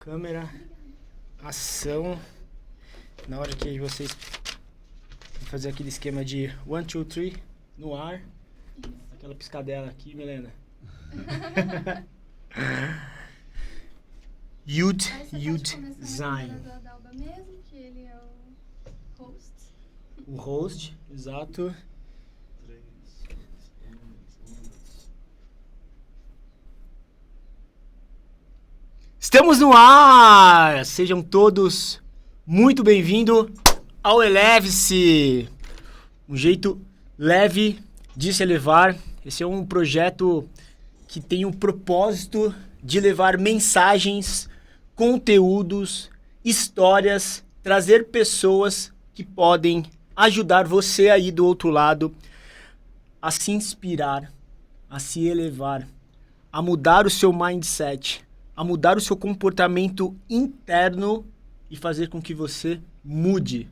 Câmera, ação. Na hora que vocês vão fazer aquele esquema de 1, 2, 3 no ar. Aquela piscadela aqui, Milena. Yud Zayn. Mesmo, que ele é o host. O host, exato. Estamos no ar! Sejam todos muito bem-vindos ao Eleve-se! Um jeito leve de se elevar. Esse é um projeto que tem o propósito de levar mensagens, conteúdos, histórias, trazer pessoas que podem ajudar você aí do outro lado a se inspirar, a se elevar, a mudar o seu mindset, a mudar o seu comportamento interno e fazer com que você mude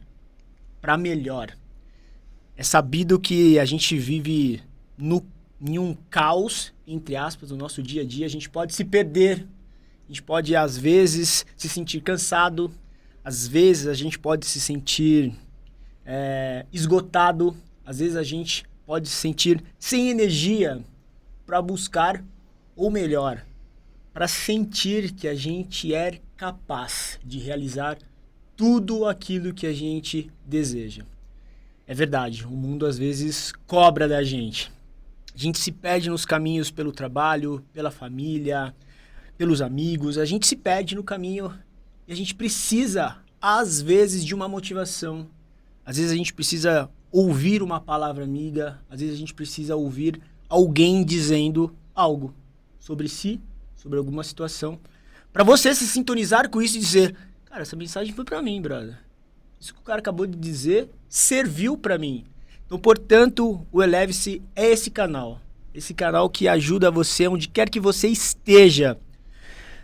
para melhor. É sabido que a gente vive em um caos, entre aspas, no nosso dia a dia. A gente pode se perder, a gente pode, às vezes, se sentir cansado, às vezes a gente pode se sentir esgotado, às vezes a gente pode se sentir sem energia para buscar o melhor, para sentir que a gente é capaz de realizar tudo aquilo que a gente deseja. É verdade, o mundo às vezes cobra da gente. A gente se perde nos caminhos pelo trabalho, pela família, pelos amigos. A gente se perde no caminho e a gente precisa, às vezes, de uma motivação. Às vezes a gente precisa ouvir uma palavra amiga. Às vezes a gente precisa ouvir alguém dizendo algo sobre si, sobre alguma situação, para você se sintonizar com isso e dizer, cara, essa mensagem foi para mim, brother. Isso que o cara acabou de dizer serviu para mim. Então, portanto, o Eleve-se é esse canal que ajuda você onde quer que você esteja,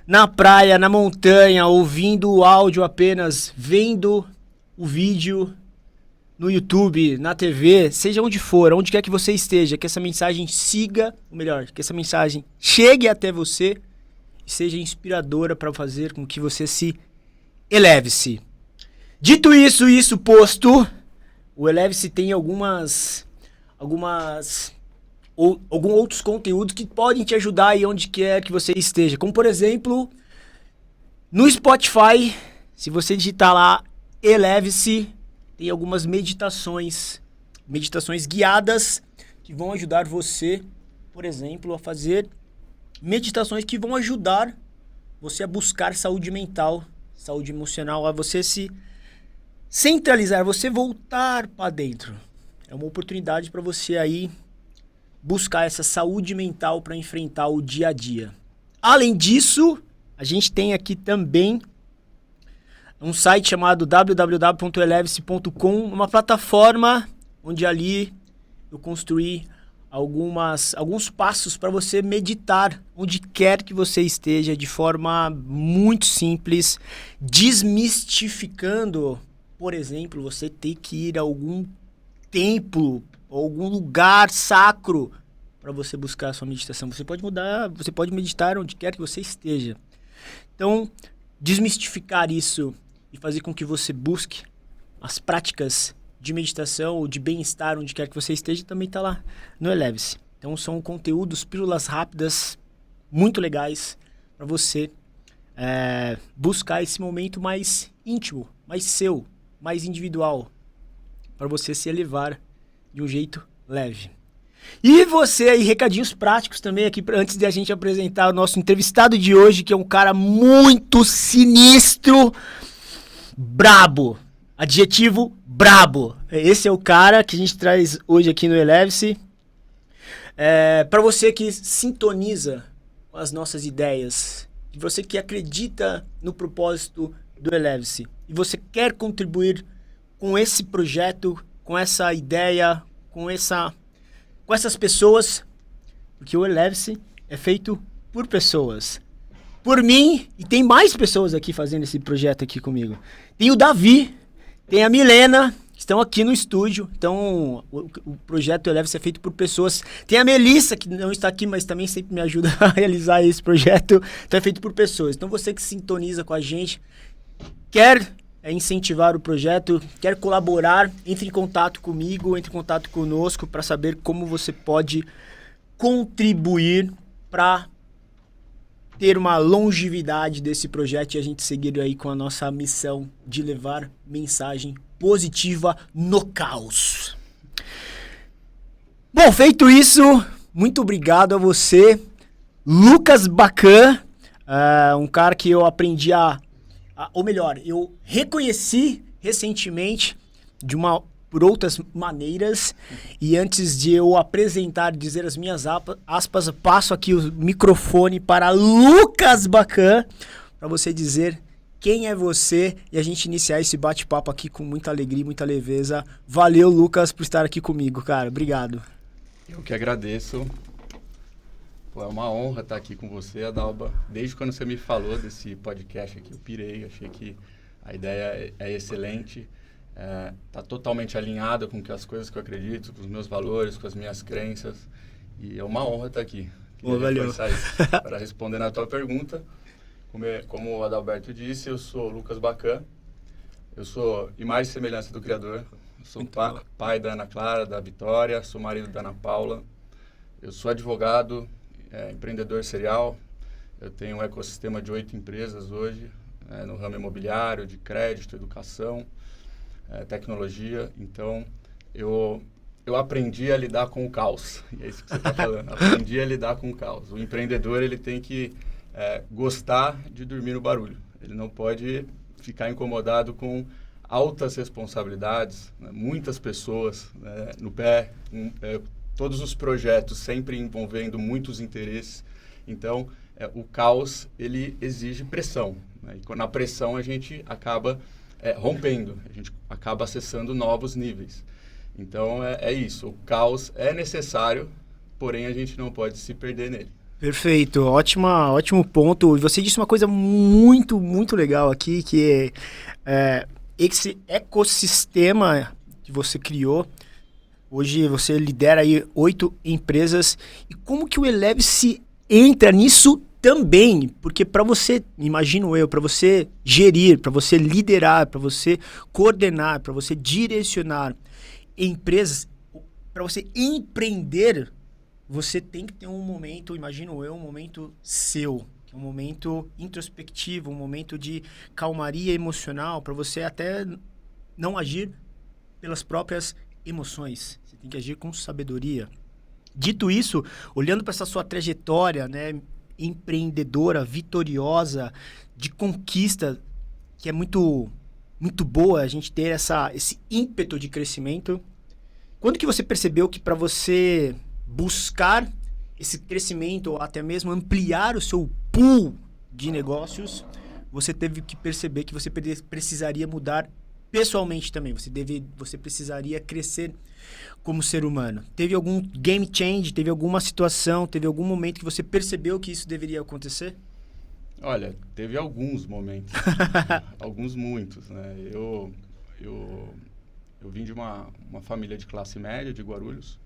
na praia, na montanha, ouvindo o áudio apenas, vendo o vídeo no YouTube, na TV, seja onde for, onde quer que você esteja, que essa mensagem siga, ou melhor, que essa mensagem chegue até você e seja inspiradora para fazer com que você se eleve-se. Dito isso posto, o Eleve-se tem alguns outros conteúdos que podem te ajudar aí onde quer que você esteja. Como, por exemplo, no Spotify, se você digitar lá Eleve-se, tem algumas meditações guiadas que vão ajudar você, por exemplo, a fazer meditações que vão ajudar você a buscar saúde mental, saúde emocional, a você se centralizar, você voltar para dentro. É uma oportunidade para você aí buscar essa saúde mental para enfrentar o dia a dia. Além disso, a gente tem aqui também um site chamado www.eleve-se.com, uma plataforma onde ali eu construí alguns passos para você meditar onde quer que você esteja de forma muito simples, desmistificando, por exemplo, você ter que ir a algum templo, algum lugar sacro para você buscar a sua meditação. Você pode meditar onde quer que você esteja. Então, desmistificar isso e fazer com que você busque as práticas de meditação ou de bem-estar onde quer que você esteja também está lá no Eleve-se. Então são conteúdos, pílulas rápidas, muito legais para você buscar esse momento mais íntimo, mais seu, mais individual, para você se elevar de um jeito leve. E você aí, recadinhos práticos também aqui, antes de a gente apresentar o nosso entrevistado de hoje, que é um cara muito sinistro, brabo. Adjetivo brabo. Esse é o cara que a gente traz hoje aqui no Eleve-se. Para você que sintoniza com as nossas ideias, você que acredita no propósito do Eleve-se e você quer contribuir com esse projeto, com essa ideia, com essas pessoas, porque o Eleve-se é feito por pessoas. Por mim, e tem mais pessoas aqui fazendo esse projeto aqui comigo. Tem o Davi, tem a Milena, que estão aqui no estúdio. Então, o projeto Eleve-se é feito por pessoas. Tem a Melissa, que não está aqui, mas também sempre me ajuda a realizar esse projeto. Então, é feito por pessoas. Então, você que sintoniza com a gente, quer incentivar o projeto, quer colaborar, entre em contato comigo, entre em contato conosco para saber como você pode contribuir para ter uma longevidade desse projeto e a gente seguir aí com a nossa missão de levar mensagem positiva no caos. Bom, feito isso, muito obrigado a você, Lucas Bacan, um cara que eu aprendi ou melhor, eu reconheci recentemente por outras maneiras, e antes de eu apresentar, dizer as minhas aspas, eu passo aqui o microfone para Lucas Bacan, para você dizer quem é você e a gente iniciar esse bate-papo aqui com muita alegria, muita leveza. Valeu, Lucas, por estar aqui comigo, cara. Obrigado. Eu que agradeço. Pô, é uma honra estar aqui com você, Adalba. Desde quando você me falou desse podcast aqui, eu pirei, achei que a ideia é excelente. Tá totalmente alinhada com as coisas que eu acredito, com os meus valores, com as minhas crenças. E é uma honra estar aqui. Valeu. Para responder na tua pergunta, como o Adalberto disse, eu sou Lucas Bacan. Eu sou imagem e semelhança do Criador. Eu sou pai da Ana Clara, da Vitória, sou marido da Ana Paula. Eu sou advogado, empreendedor serial. Eu tenho um ecossistema de 8 empresas hoje, no ramo imobiliário, de crédito, educação, tecnologia. Então, eu aprendi a lidar com o caos. E é isso que você está falando. Aprendi a lidar com o caos. O empreendedor, ele tem que gostar de dormir no barulho. Ele não pode ficar incomodado com altas responsabilidades, né? Muitas pessoas no pé, todos os projetos sempre envolvendo muitos interesses. Então, o caos, ele exige pressão, né? E na pressão a gente acaba rompendo, a gente acaba acessando novos níveis. Então, é isso. O caos é necessário, porém a gente não pode se perder nele. Perfeito, ótimo ponto. E você disse uma coisa muito, muito legal aqui, que é esse ecossistema que você criou. Hoje você lidera aí 8 empresas. E como que o Eleve-se entra nisso também? Porque para você, imagino eu, para você gerir, para você liderar, para você coordenar, para você direcionar empresas, para você empreender, você tem que ter um momento, imagino eu, um momento seu, que é um momento introspectivo, um momento de calmaria emocional, para você até não agir pelas próprias emoções. Você tem que agir com sabedoria. Dito isso, olhando para essa sua trajetória, né, empreendedora, vitoriosa, de conquista, que é muito, muito boa a gente ter esse ímpeto de crescimento. Quando que você percebeu que para você buscar esse crescimento ou até mesmo ampliar o seu pool de negócios, você teve que perceber que você precisaria mudar pessoalmente também? Você precisaria crescer como ser humano. Teve algum game change? Teve alguma situação? Teve algum momento que você percebeu que isso deveria acontecer? Olha, teve alguns momentos, alguns muitos, né? Eu vim de uma família de classe média de Guarulhos,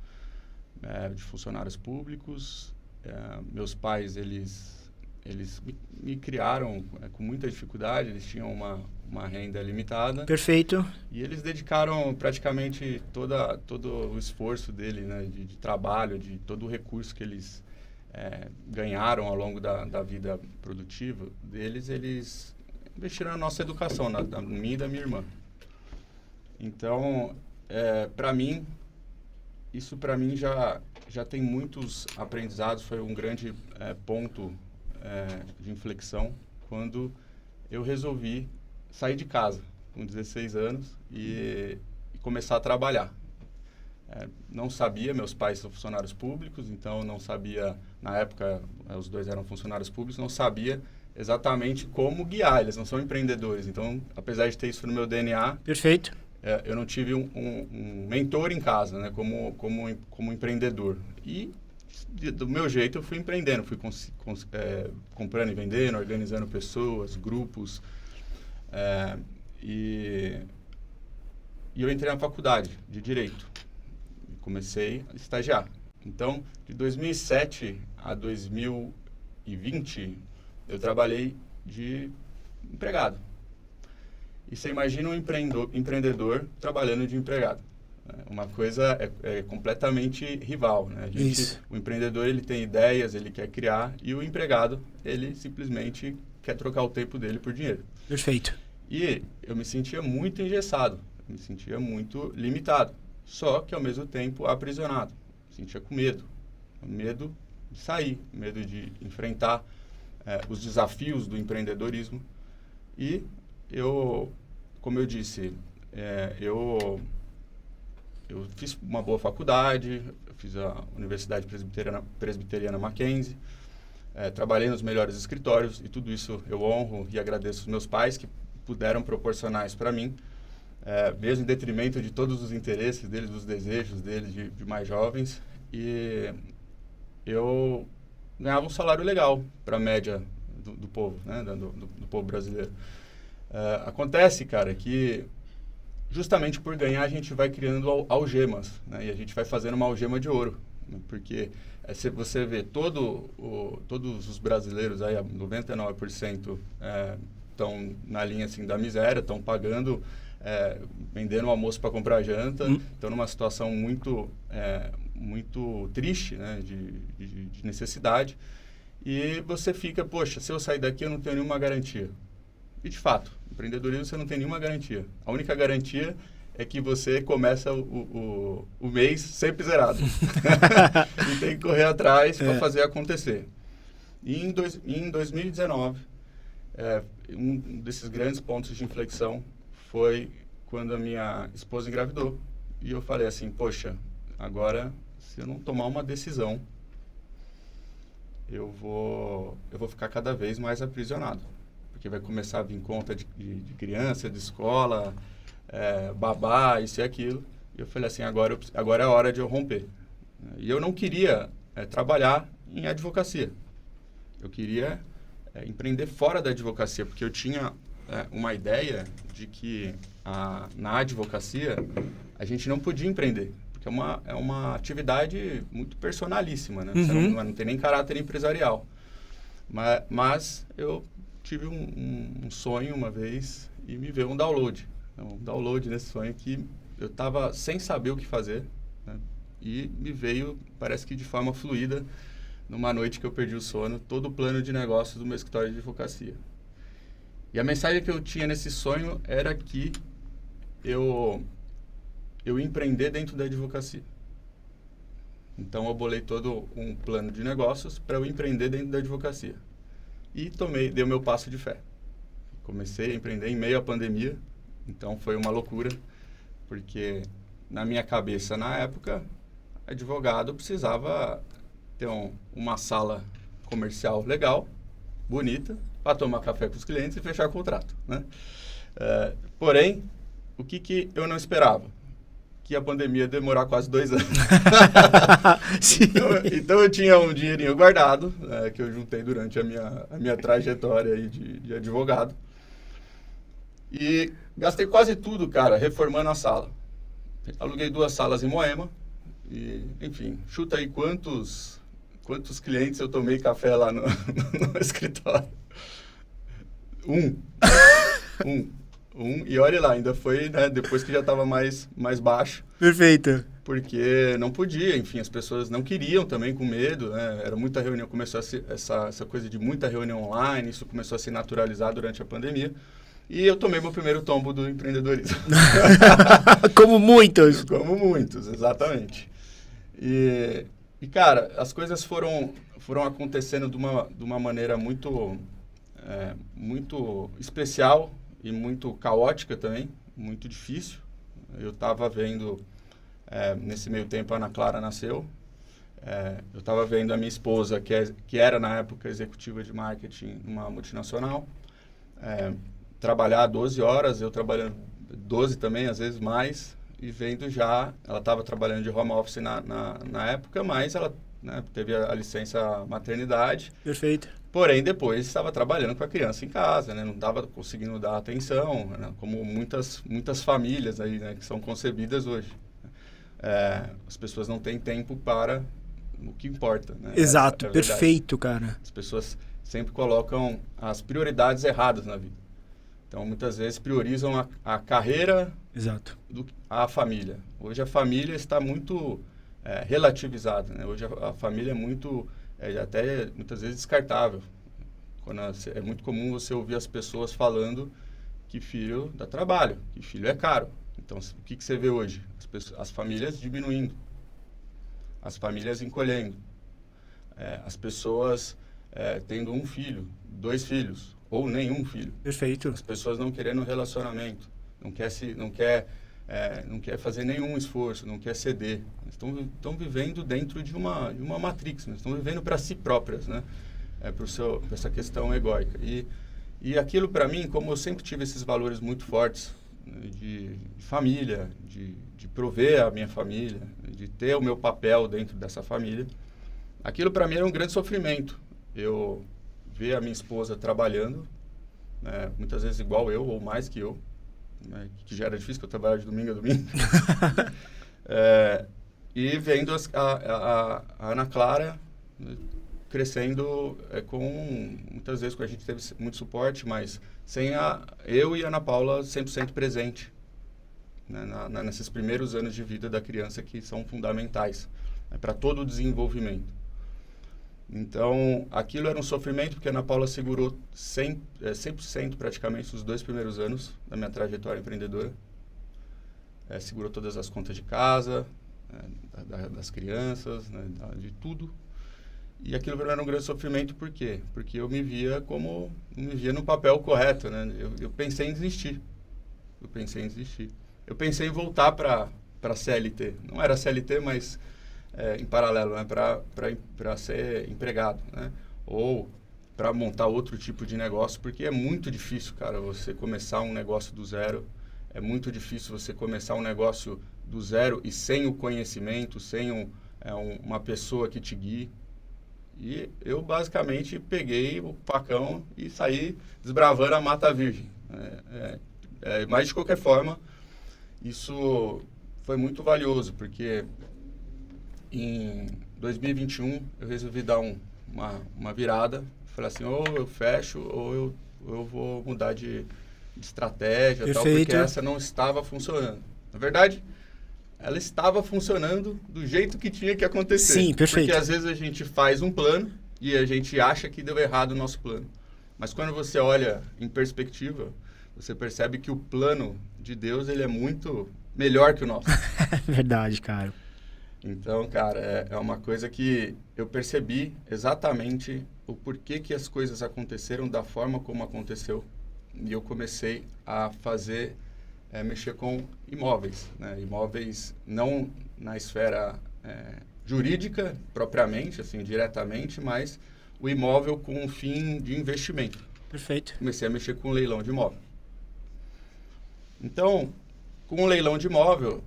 de funcionários públicos. Meus pais, eles me criaram com muita dificuldade, eles tinham uma renda limitada. Perfeito. E eles dedicaram praticamente todo o esforço dele, né, de trabalho, de todo o recurso que eles ganharam ao longo da vida produtiva deles, eles investiram na nossa educação, na minha e da minha irmã. Então, isso para mim já tem muitos aprendizados, foi um grande ponto de inflexão quando eu resolvi sair de casa com 16 anos e começar a trabalhar. Não sabia, meus pais são funcionários públicos, então não sabia, na época os dois eram funcionários públicos, não sabia exatamente como guiar, eles não são empreendedores, então apesar de ter isso no meu DNA... Perfeito. Eu não tive um mentor em casa, né, como empreendedor. E do meu jeito eu fui empreendendo, fui comprando e vendendo, organizando pessoas, grupos. E E eu entrei na faculdade de Direito. Comecei a estagiar. Então, de 2007 a 2020, eu trabalhei de empregado. E você imagina um empreendedor trabalhando de empregado. Uma coisa é completamente rival, né? O empreendedor, ele tem ideias, ele quer criar, e o empregado, ele simplesmente quer trocar o tempo dele por dinheiro. Perfeito. E eu me sentia muito engessado, me sentia muito limitado, só que ao mesmo tempo aprisionado. Me sentia com medo de sair, medo de enfrentar os desafios do empreendedorismo. E eu, como eu disse, eu fiz uma boa faculdade, eu fiz a Universidade Presbiteriana Mackenzie, trabalhei nos melhores escritórios, e tudo isso eu honro e agradeço os meus pais que puderam proporcionar isso para mim, mesmo em detrimento de todos os interesses deles, dos desejos deles de mais jovens. E eu ganhava um salário legal para a média do povo, né, do povo brasileiro. Acontece, cara, que justamente por ganhar a gente vai criando algemas, né, e a gente vai fazendo uma algema de ouro, né, porque se você vê todos os brasileiros, aí, 99% estão na linha assim, da miséria, estão pagando, vendendo almoço para comprar janta, estão numa situação muito triste, né, de necessidade, e você fica, poxa, se eu sair daqui eu não tenho nenhuma garantia. E de fato, empreendedorismo você não tem nenhuma garantia. A única garantia é que você começa o mês sempre zerado. E tem que correr atrás para fazer acontecer. E em 2019, um desses grandes pontos de inflexão foi quando a minha esposa engravidou. E eu falei assim, poxa, agora, se eu não tomar uma decisão, eu vou ficar cada vez mais aprisionado. Porque vai começar a vir conta de criança, de escola, babá, isso e aquilo. E eu falei assim, agora é a hora de eu romper. E eu não queria trabalhar em advocacia. Eu queria empreender fora da advocacia, porque eu tinha uma ideia de que na advocacia a gente não podia empreender. Porque é uma atividade muito personalíssima, né? Você não tem nem caráter empresarial. Mas eu tive um sonho uma vez e me veio um download. Um download nesse sonho que eu estava sem saber o que fazer, né? E me veio, parece que de forma fluida, numa noite que eu perdi o sono, todo o plano de negócios do meu escritório de advocacia. E a mensagem que eu tinha nesse sonho era que eu ia empreender dentro da advocacia. Então eu bolei todo um plano de negócios para eu empreender dentro da advocacia. E dei o meu passo de fé. Comecei a empreender em meio à pandemia, então foi uma loucura, porque na minha cabeça, na época, advogado precisava ter uma sala comercial legal, bonita, para tomar café com os clientes e fechar contrato, né? Porém, o que eu não esperava? Que a pandemia ia demorar quase 2 anos. Então eu tinha um dinheirinho guardado, que eu juntei durante a minha trajetória aí de advogado. E gastei quase tudo, cara, reformando a sala. Aluguei 2 salas em Moema. E, enfim, chuta aí quantos clientes eu tomei café lá no escritório. Um. E olha lá, ainda foi, né, depois que já estava mais baixo. Perfeito. Porque não podia, enfim, as pessoas não queriam também, com medo, né? Era muita reunião, começou a ser essa coisa de muita reunião online, isso começou a se naturalizar durante a pandemia. E eu tomei meu primeiro tombo do empreendedorismo. Como muitos. Como muitos, exatamente. E cara, as coisas foram acontecendo de uma maneira muito especial e muito caótica também, muito difícil. Eu estava vendo, nesse meio tempo, a Ana Clara nasceu. Eu estava vendo a minha esposa, que era na época executiva de marketing numa multinacional, trabalhar 12 horas, eu trabalhando 12 também, às vezes mais, e vendo já, ela estava trabalhando de home office na época, mas ela, né, teve a licença maternidade. Perfeito. Porém, depois estava trabalhando com a criança em casa, né? Não estava conseguindo dar atenção, né? Como muitas famílias aí, né? Que são concebidas hoje. As pessoas não têm tempo para o que importa, né? Exato, Essa é a verdade. perfeito, cara. As pessoas sempre colocam as prioridades erradas na vida. Então, muitas vezes priorizam a carreira Exato. a família. Hoje a família está muito relativizada, né? Hoje a família é muito, até muitas vezes descartável. É muito comum você ouvir as pessoas falando que filho dá trabalho, que filho é caro. Então, o que você vê hoje? As famílias diminuindo, as famílias encolhendo, as pessoas tendo um filho, 2 filhos, ou nenhum filho. Perfeito. As pessoas não querendo um relacionamento, não quer fazer nenhum esforço, não quer ceder. Estão vivendo dentro de uma matrix, né? Estão vivendo para si próprias, né? Para essa questão egóica. E aquilo para mim, como eu sempre tive esses valores muito fortes, né, de família, de prover a minha família, de ter o meu papel dentro dessa família, aquilo para mim era um grande sofrimento. Eu ver a minha esposa trabalhando, né, muitas vezes igual eu, ou mais que eu, né, que já era difícil, que eu trabalhava de domingo a domingo. E vendo a Ana Clara, né, crescendo muitas vezes a gente teve muito suporte, mas sem eu e a Ana Paula 100% presente, né, nesses primeiros anos de vida da criança, que são fundamentais, né, para todo o desenvolvimento. Então, aquilo era um sofrimento, porque a Ana Paula segurou 100% praticamente os 2 primeiros anos da minha trajetória empreendedora. Segurou todas as contas de casa, das crianças, né, de tudo. E aquilo era um grande sofrimento, por quê? Porque eu me via no papel correto, né? Eu pensei em desistir. Eu pensei em voltar para a CLT. Não era CLT, mas em paralelo, né? Para ser empregado, né? Ou para montar outro tipo de negócio, porque é muito difícil, cara, você começar um negócio do zero. É muito difícil você começar um negócio do zero e sem o conhecimento, sem uma pessoa que te guie. E eu basicamente peguei o facão e saí desbravando a Mata Virgem. Mas de qualquer forma, isso foi muito valioso, porque em 2021 eu resolvi dar uma virada. Falei assim, ou eu fecho ou eu vou mudar de estratégia, tal, porque essa não estava funcionando. Na verdade, ela estava funcionando do jeito que tinha que acontecer. Sim, perfeito. Porque às vezes a gente faz um plano e a gente acha que deu errado o nosso plano. Mas quando você olha em perspectiva, você percebe que o plano de Deus, ele é muito melhor que o nosso. Verdade, cara. Então, cara, é uma coisa que eu percebi exatamente o porquê que as coisas aconteceram da forma como aconteceu. E eu comecei a mexer com imóveis, né? Imóveis não na esfera jurídica propriamente, assim, diretamente, mas o imóvel com um fim de investimento. Perfeito. Comecei a mexer com leilão de imóvel. Então, com o leilão de imóvel,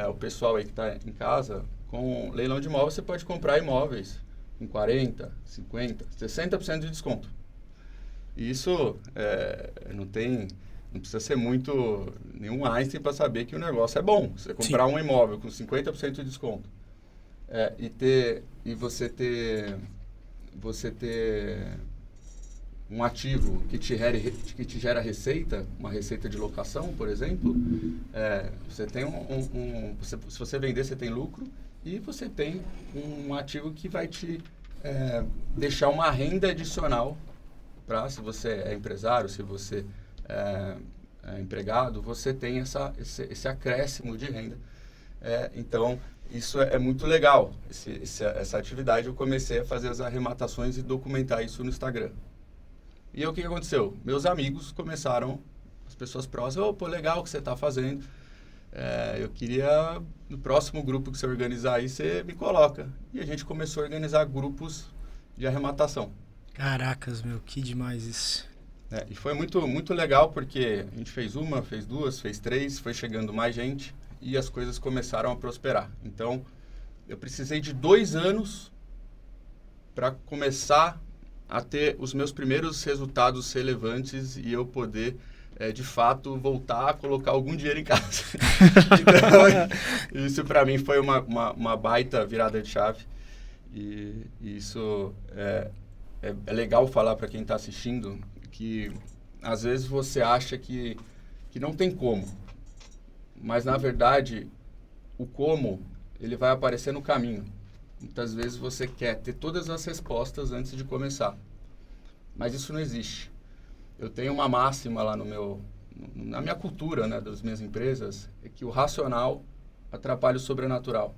o pessoal aí que está em casa, com leilão de imóvel você pode comprar imóveis com 40%, 50%, 60% de desconto. E isso não precisa ser nenhum Einstein para saber que o negócio é bom. Você comprar um imóvel com 50% de desconto e você ter um ativo que te gera receita, uma receita de locação, por exemplo, você tem se você vender, você tem lucro e você tem um ativo que vai te deixar uma renda adicional para, se você é empresário, se você é empregado, você tem esse acréscimo de renda. Então, isso é muito legal. Essa atividade, eu comecei a fazer as arrematações e documentar isso no Instagram. E aí, o que aconteceu? Meus amigos começaram, as pessoas próximas, pô, legal o que você está fazendo. Eu queria, no próximo grupo que você organizar aí, você me coloca. E a gente começou a organizar grupos de arrematação. Caracas, meu, que demais isso. E foi muito, muito legal, porque a gente fez 1, fez 2, fez 3, foi chegando mais gente e as coisas começaram a prosperar. Então, eu precisei de 2 anos para começar a ter os meus primeiros resultados relevantes e eu poder, de fato, voltar a colocar algum dinheiro em casa. Então, isso para mim foi uma baita virada de chave. E isso é legal falar para quem está assistindo, que às vezes você acha que não tem como, mas na verdade o como ele vai aparecer no caminho. Muitas vezes você quer ter todas as respostas antes de começar, mas isso não existe. Eu tenho uma máxima lá na minha cultura, né, das minhas empresas, é que o racional atrapalha o sobrenatural.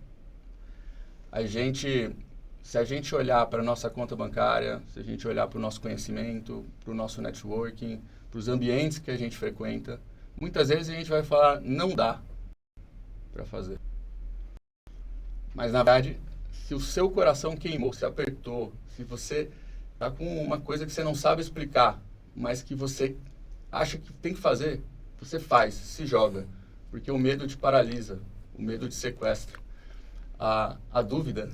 Se a gente olhar para a nossa conta bancária, se a gente olhar para o nosso conhecimento, para o nosso networking, para os ambientes que a gente frequenta, muitas vezes a gente vai falar, não dá para fazer. Mas, na verdade, se o seu coração queimou, se apertou, se você está com uma coisa que você não sabe explicar, mas que você acha que tem que fazer, você faz, se joga. Porque o medo te paralisa, o medo te sequestra. A dúvida,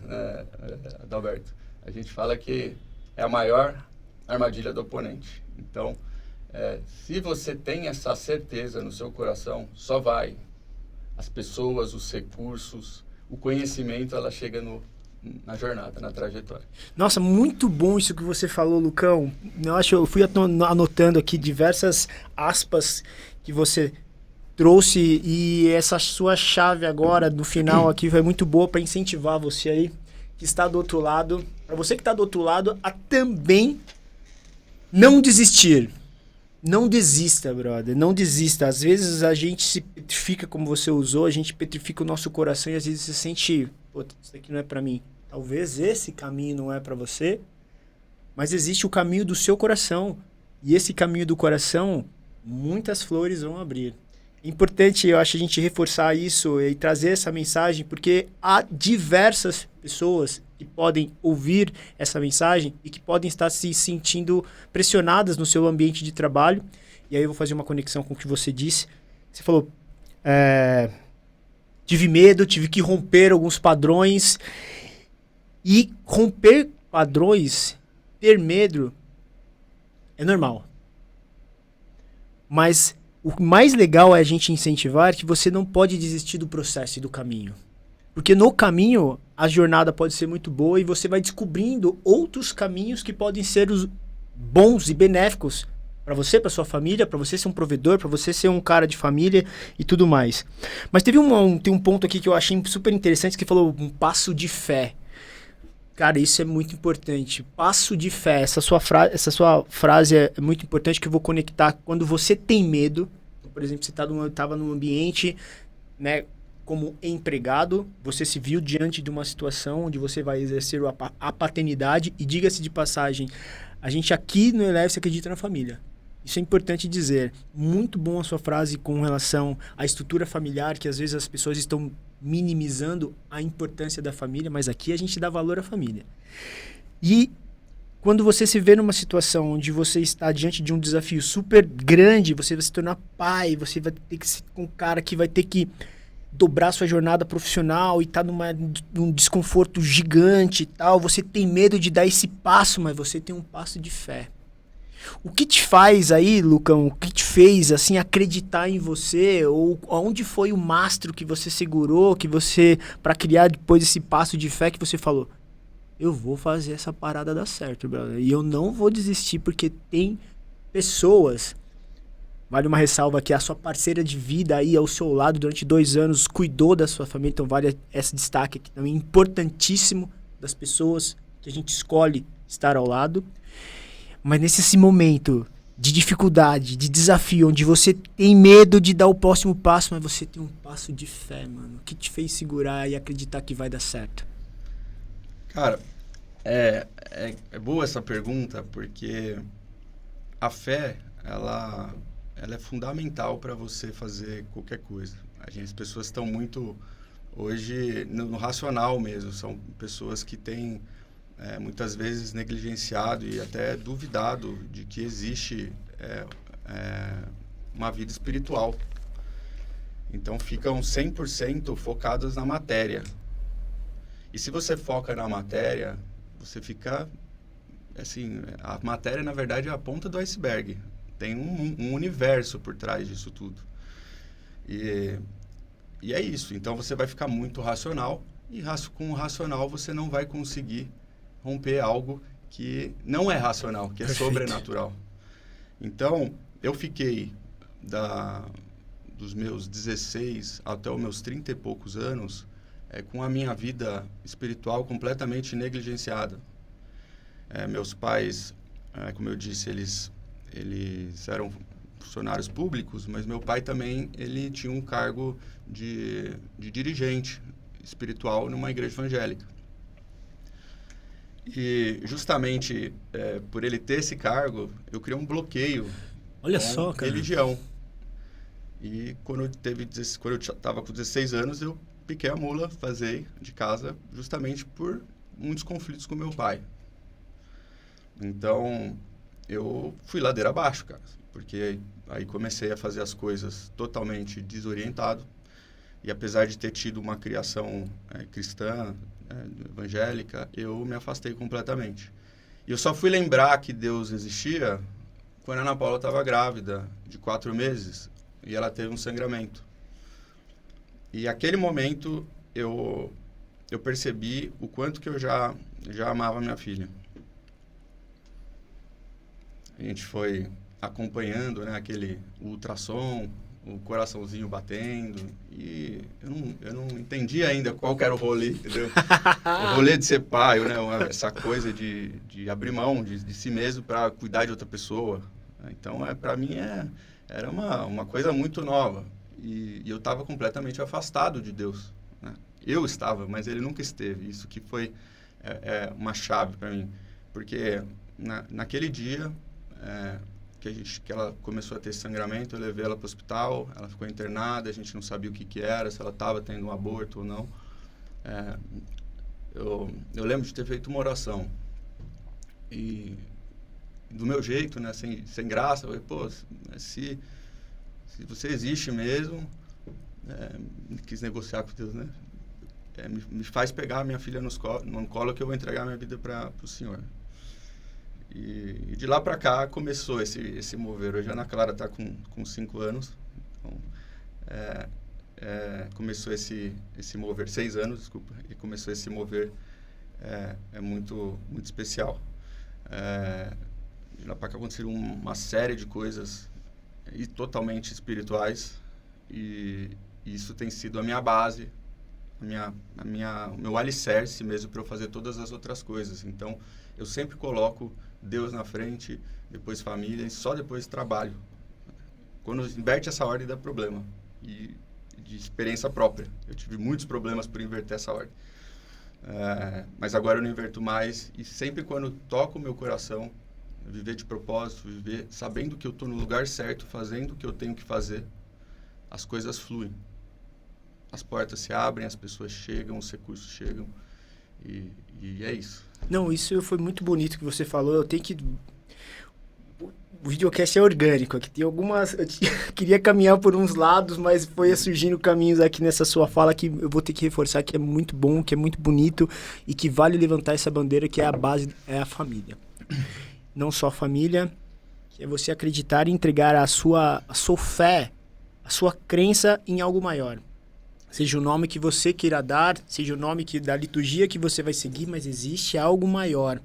Adalberto, a gente fala que é a maior armadilha do oponente. Então, se você tem essa certeza no seu coração, só vai. As pessoas, os recursos, o conhecimento, ela chega na jornada, na trajetória. Nossa, muito bom isso que você falou, Lucão. Eu fui anotando aqui diversas aspas que você trouxe e essa sua chave agora, no final aqui, foi muito boa para incentivar você aí, que está do outro lado, para você que está do outro lado, a também não desistir. Não desista, brother. Não desista. Às vezes a gente se petrifica, como você usou, a gente petrifica o nosso coração e às vezes se sente, pô, isso daqui não é pra mim. Talvez esse caminho não é pra você, mas existe o caminho do seu coração. E esse caminho do coração, muitas flores vão abrir. É importante, eu acho, a gente reforçar isso e trazer essa mensagem, porque há diversas pessoas que podem ouvir essa mensagem e que podem estar se sentindo pressionadas no seu ambiente de trabalho. E aí eu vou fazer uma conexão com o que você disse. Você falou, tive medo, tive que romper alguns padrões. E romper padrões, ter medo, é normal. Mas o mais legal é a gente incentivar que você não pode desistir do processo e do caminho. Porque no caminho, a jornada pode ser muito boa e você vai descobrindo outros caminhos que podem ser os bons e benéficos para você, para sua família, para você ser um provedor, para você ser um cara de família e tudo mais. Mas tem um ponto aqui que eu achei super interessante, que falou um passo de fé. Cara, isso é muito importante. Passo de fé. Essa sua frase é muito importante, que eu vou conectar. Quando você tem medo, por exemplo, você estava num ambiente, né, como empregado, você se viu diante de uma situação onde você vai exercer a paternidade, e diga-se de passagem, a gente aqui no Eleve se acredita na família. Isso é importante dizer. Muito bom a sua frase com relação à estrutura familiar, que às vezes as pessoas estão minimizando a importância da família, mas aqui a gente dá valor à família. E quando você se vê numa situação onde você está diante de um desafio super grande, você vai se tornar pai, você vai ter que ser um cara que vai ter que dobrar sua jornada profissional e tá num desconforto gigante e tal, você tem medo de dar esse passo, mas você tem um passo de fé. O que te faz aí, Lucão, o que te fez assim acreditar em você, ou onde foi o mastro que você segurou, que você, para criar depois esse passo de fé que você falou, eu vou fazer essa parada dar certo, brother, e eu não vou desistir, porque tem pessoas, vale uma ressalva aqui, a sua parceira de vida aí ao seu lado durante 2 anos, cuidou da sua família, então vale esse destaque aqui também, importantíssimo, das pessoas que a gente escolhe estar ao lado. Mas nesse momento de dificuldade, de desafio, onde você tem medo de dar o próximo passo, mas você tem um passo de fé, mano, que te fez segurar e acreditar que vai dar certo? Cara, é boa essa pergunta, porque a fé, ela é fundamental para você fazer qualquer coisa. As pessoas estão muito, hoje, no racional mesmo. São pessoas que têm, muitas vezes, negligenciado e até duvidado de que existe uma vida espiritual. Então, ficam 100% focadas na matéria. E se você foca na matéria, você fica assim, a matéria, na verdade, é a ponta do iceberg. Tem um universo por trás disso tudo. E é isso. Então, você vai ficar muito racional. E com o racional, você não vai conseguir romper algo que não é racional, que é sobrenatural. Então, eu fiquei dos meus 16 até os meus 30 e poucos anos com a minha vida espiritual completamente negligenciada. Meus pais, como eu disse, eles eram funcionários públicos, mas meu pai também ele tinha um cargo de dirigente espiritual numa igreja evangélica. E justamente por ele ter esse cargo, eu criei um bloqueio Olha só, cara. religião. E quando eu estava com 16 anos, eu piquei a mula, vazei de casa, justamente por muitos conflitos com meu pai. Então, eu fui ladeira abaixo, cara, porque aí comecei a fazer as coisas totalmente desorientado. E apesar de ter tido uma criação cristã, evangélica, eu me afastei completamente. E eu só fui lembrar que Deus existia quando a Ana Paula estava grávida, de 4 meses, e ela teve um sangramento. E aquele momento eu percebi o quanto que eu já amava minha filha. A gente foi acompanhando, né, aquele ultrassom, o coraçãozinho batendo, e eu não entendi ainda qual que era o rolê, entendeu? O rolê de ser pai, né, essa coisa de abrir mão de si mesmo para cuidar de outra pessoa. Então, para mim, era uma coisa muito nova. E eu estava completamente afastado de Deus, né? Eu estava, mas ele nunca esteve. Isso que foi uma chave para mim. Porque naquele dia que ela começou a ter sangramento, eu levei ela para o hospital, ela ficou internada, a gente não sabia o que era, se ela estava tendo um aborto ou não. Eu lembro de ter feito uma oração. E do meu jeito, né, sem graça, eu falei, pô, se você existe mesmo, quis negociar com Deus, né? Me faz pegar a minha filha no colo que eu vou entregar minha vida para o Senhor. E de lá para cá começou esse mover. Hoje a Ana Clara está com 5 anos, então, começou esse mover, 6 anos, desculpa, e começou esse mover, muito, muito especial. De lá para cá aconteceram uma série de coisas e totalmente espirituais, e isso tem sido a minha base, o meu alicerce mesmo para eu fazer todas as outras coisas. Então, eu sempre coloco Deus na frente, depois família e só depois trabalho. Quando inverte essa ordem, dá problema. E de experiência própria. Eu tive muitos problemas por inverter essa ordem. Mas agora eu não inverto mais, e sempre quando toco o meu coração, viver de propósito, viver sabendo que eu estou no lugar certo, fazendo o que eu tenho que fazer, as coisas fluem. As portas se abrem, as pessoas chegam, os recursos chegam, e é isso. Não, isso foi muito bonito que você falou. Eu tenho que... O videocast é orgânico, aqui tem algumas... Eu queria caminhar por uns lados, mas foi surgindo caminhos aqui nessa sua fala que eu vou ter que reforçar que é muito bom, que é muito bonito e que vale levantar essa bandeira que é a base, é a família. Não só a família, que é você acreditar e entregar a sua fé, a sua crença em algo maior. Seja o nome que você queira dar, seja o nome da liturgia que você vai seguir, mas existe algo maior.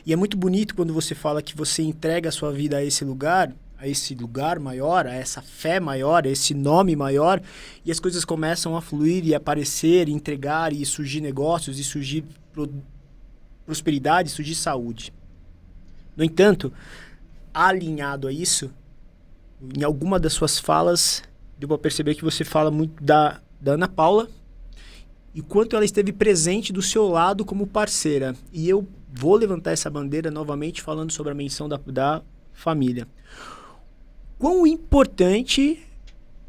E é muito bonito quando você fala que você entrega a sua vida a esse lugar maior, a essa fé maior, a esse nome maior, e as coisas começam a fluir e aparecer, e entregar, e surgir negócios, e surgir prosperidade, surgir saúde. No entanto, alinhado a isso, em alguma das suas falas, deu para perceber que você fala muito da Ana Paula e quanto ela esteve presente do seu lado como parceira. E eu vou levantar essa bandeira novamente falando sobre a menção da família. Quão importante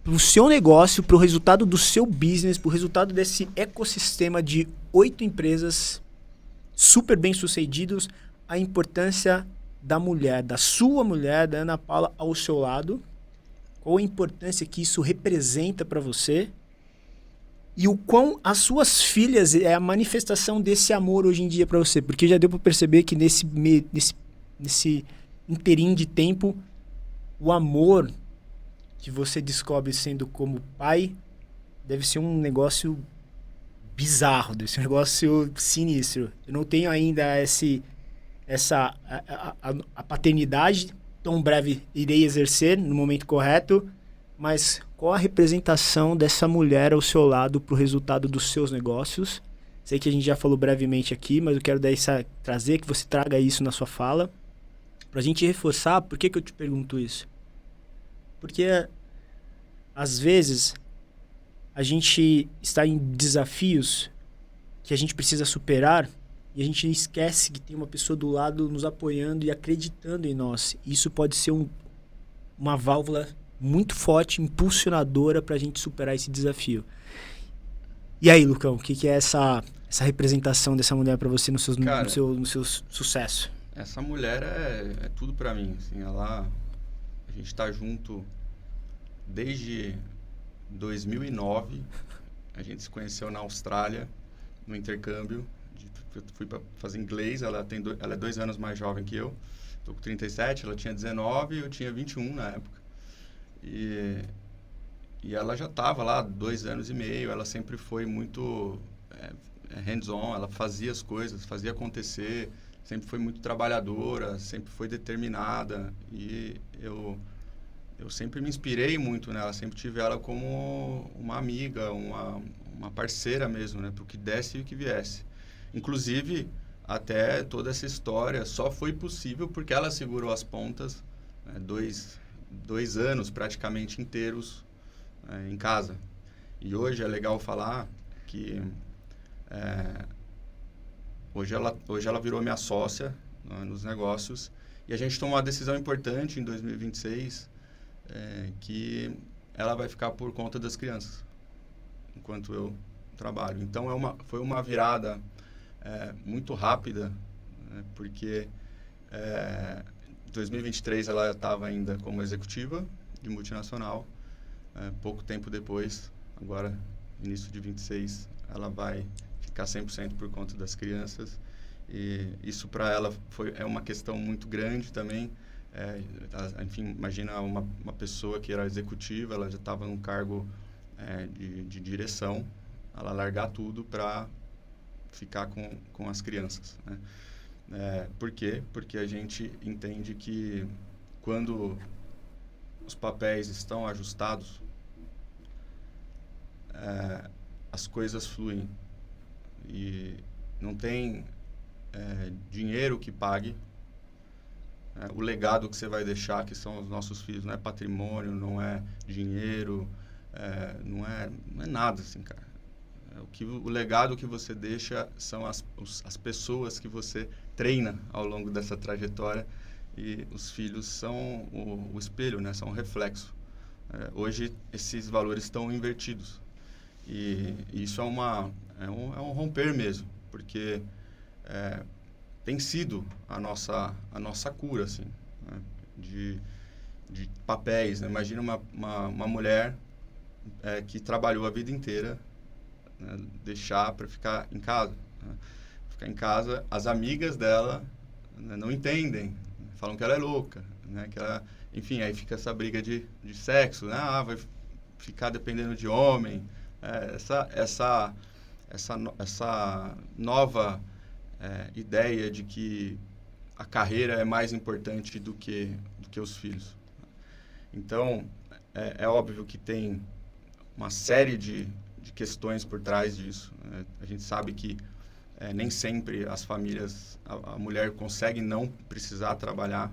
para o seu negócio, para o resultado do seu business, para o resultado desse ecossistema de 8 empresas super bem-sucedidos, a importância da mulher, da sua mulher, da Ana Paula, ao seu lado. Qual a importância que isso representa para você? e o quão as suas filhas é a manifestação desse amor hoje em dia pra você. Porque já deu pra perceber que nesse interim de tempo, o amor que você descobre sendo como pai deve ser um negócio bizarro, deve ser um negócio sinistro. Eu não tenho ainda a paternidade, tão breve irei exercer no momento correto, mas qual a representação dessa mulher ao seu lado pro resultado dos seus negócios? Sei que a gente já falou brevemente aqui, mas eu quero trazer que você traga isso na sua fala, pra gente reforçar. Por que eu te pergunto isso? Porque às vezes a gente está em desafios que a gente precisa superar e a gente esquece que tem uma pessoa do lado nos apoiando e acreditando em nós. Isso pode ser uma válvula muito forte, impulsionadora para a gente superar esse desafio. E aí, Lucão, o que é essa representação dessa mulher para você no seu sucesso? Essa mulher é tudo para mim. Assim, a gente está junto desde 2009. A gente se conheceu na Austrália, no intercâmbio. Eu fui para fazer inglês. Ela é 2 anos mais jovem que eu. Estou com 37, ela tinha 19 e eu tinha 21 na época. E ela já estava lá 2 anos e meio. Ela sempre foi muito hands-on. Ela fazia as coisas, fazia acontecer. Sempre foi muito trabalhadora, sempre foi determinada. E eu sempre me inspirei muito nela. Sempre tive ela como uma amiga, uma parceira mesmo, né? Para o que desse e o que viesse. Inclusive, até toda essa história só foi possível porque ela segurou as pontas, né? 2 anos praticamente inteiros em casa. E hoje é legal falar que hoje ela virou minha sócia, né, nos negócios, e a gente tomou uma decisão importante em 2026, que ela vai ficar por conta das crianças, enquanto eu trabalho. Então foi uma virada muito rápida, né, porque em 2023 ela estava ainda como executiva de multinacional. Pouco tempo depois, agora início de 26, ela vai ficar 100% por conta das crianças. E isso para ela é uma questão muito grande também. Enfim, imagina uma pessoa que era executiva, ela já estava num cargo de direção, ela largar tudo para ficar com as crianças, né? Por quê? Porque a gente entende que quando os papéis estão ajustados, as coisas fluem. E não tem dinheiro que pague o legado que você vai deixar, que são os nossos filhos. Não é patrimônio, não é dinheiro, não é nada assim, cara. O legado que você deixa são as pessoas que você treina ao longo dessa trajetória, e os filhos são o espelho, né? São o reflexo. Hoje esses valores estão invertidos, e isso é um romper mesmo, porque tem sido a nossa cura, assim, né? de papéis, né? Imagina uma mulher que trabalhou a vida inteira, né? Deixar para ficar em casa, né? Ficar em casa, as amigas dela, né, não entendem, falam que ela é louca, né? Que ela, enfim, aí fica essa briga de sexo, né? Vai ficar dependendo de homem. Essa nova ideia de que a carreira é mais importante do que os filhos. Então, é óbvio que tem uma série de questões por trás disso, né? A gente sabe que nem sempre as famílias, a mulher consegue não precisar trabalhar,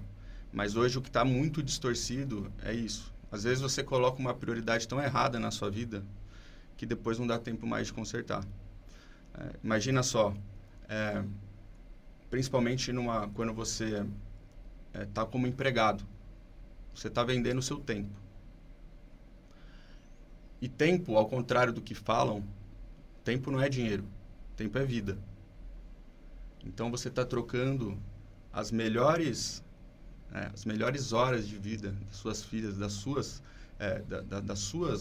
mas hoje o que está muito distorcido é isso. Às vezes você coloca uma prioridade tão errada na sua vida que depois não dá tempo mais de consertar. Imagina só, principalmente quando você está como empregado, você está vendendo o seu tempo. E tempo, ao contrário do que falam, tempo não é dinheiro, tempo é vida. Então você está trocando as melhores horas de vida das suas filhas, das suas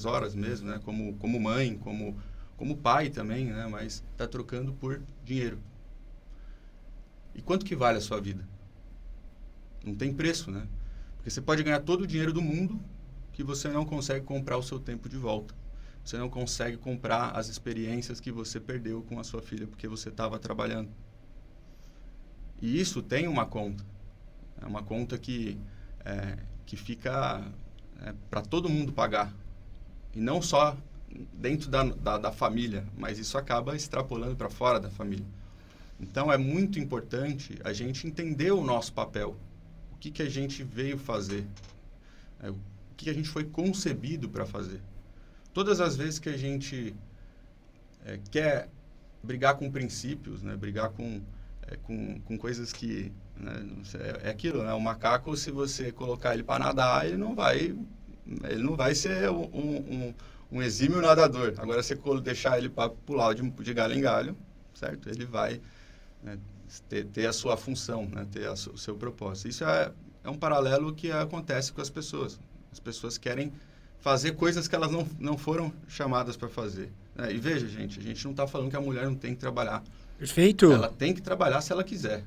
horas mesmo, né? Como mãe, como como pai também, né? Mas está trocando por dinheiro. E quanto que vale a sua vida? Não tem preço, né? Porque você pode ganhar todo o dinheiro do mundo que você não consegue comprar o seu tempo de volta. Você não consegue comprar as experiências que você perdeu com a sua filha porque você estava trabalhando. E isso tem uma conta. É uma conta que fica para todo mundo pagar. E não só dentro da família, mas isso acaba extrapolando para fora da família. Então, é muito importante a gente entender o nosso papel. O que a gente veio fazer. O que a gente foi concebido para fazer. Todas as vezes que a gente quer brigar com princípios, né? Brigar com coisas que... Né? É aquilo, né? O macaco, se você colocar ele para nadar, ele não vai ser um exímio nadador. Agora, se você deixar ele para pular de galho em galho, certo? Ele vai, né, ter a sua função, né? Ter o seu propósito. Isso é um paralelo que acontece com as pessoas. As pessoas querem fazer coisas que elas não foram chamadas para fazer. E veja, gente, a gente não está falando que a mulher não tem que trabalhar. Perfeito. Ela tem que trabalhar se ela quiser.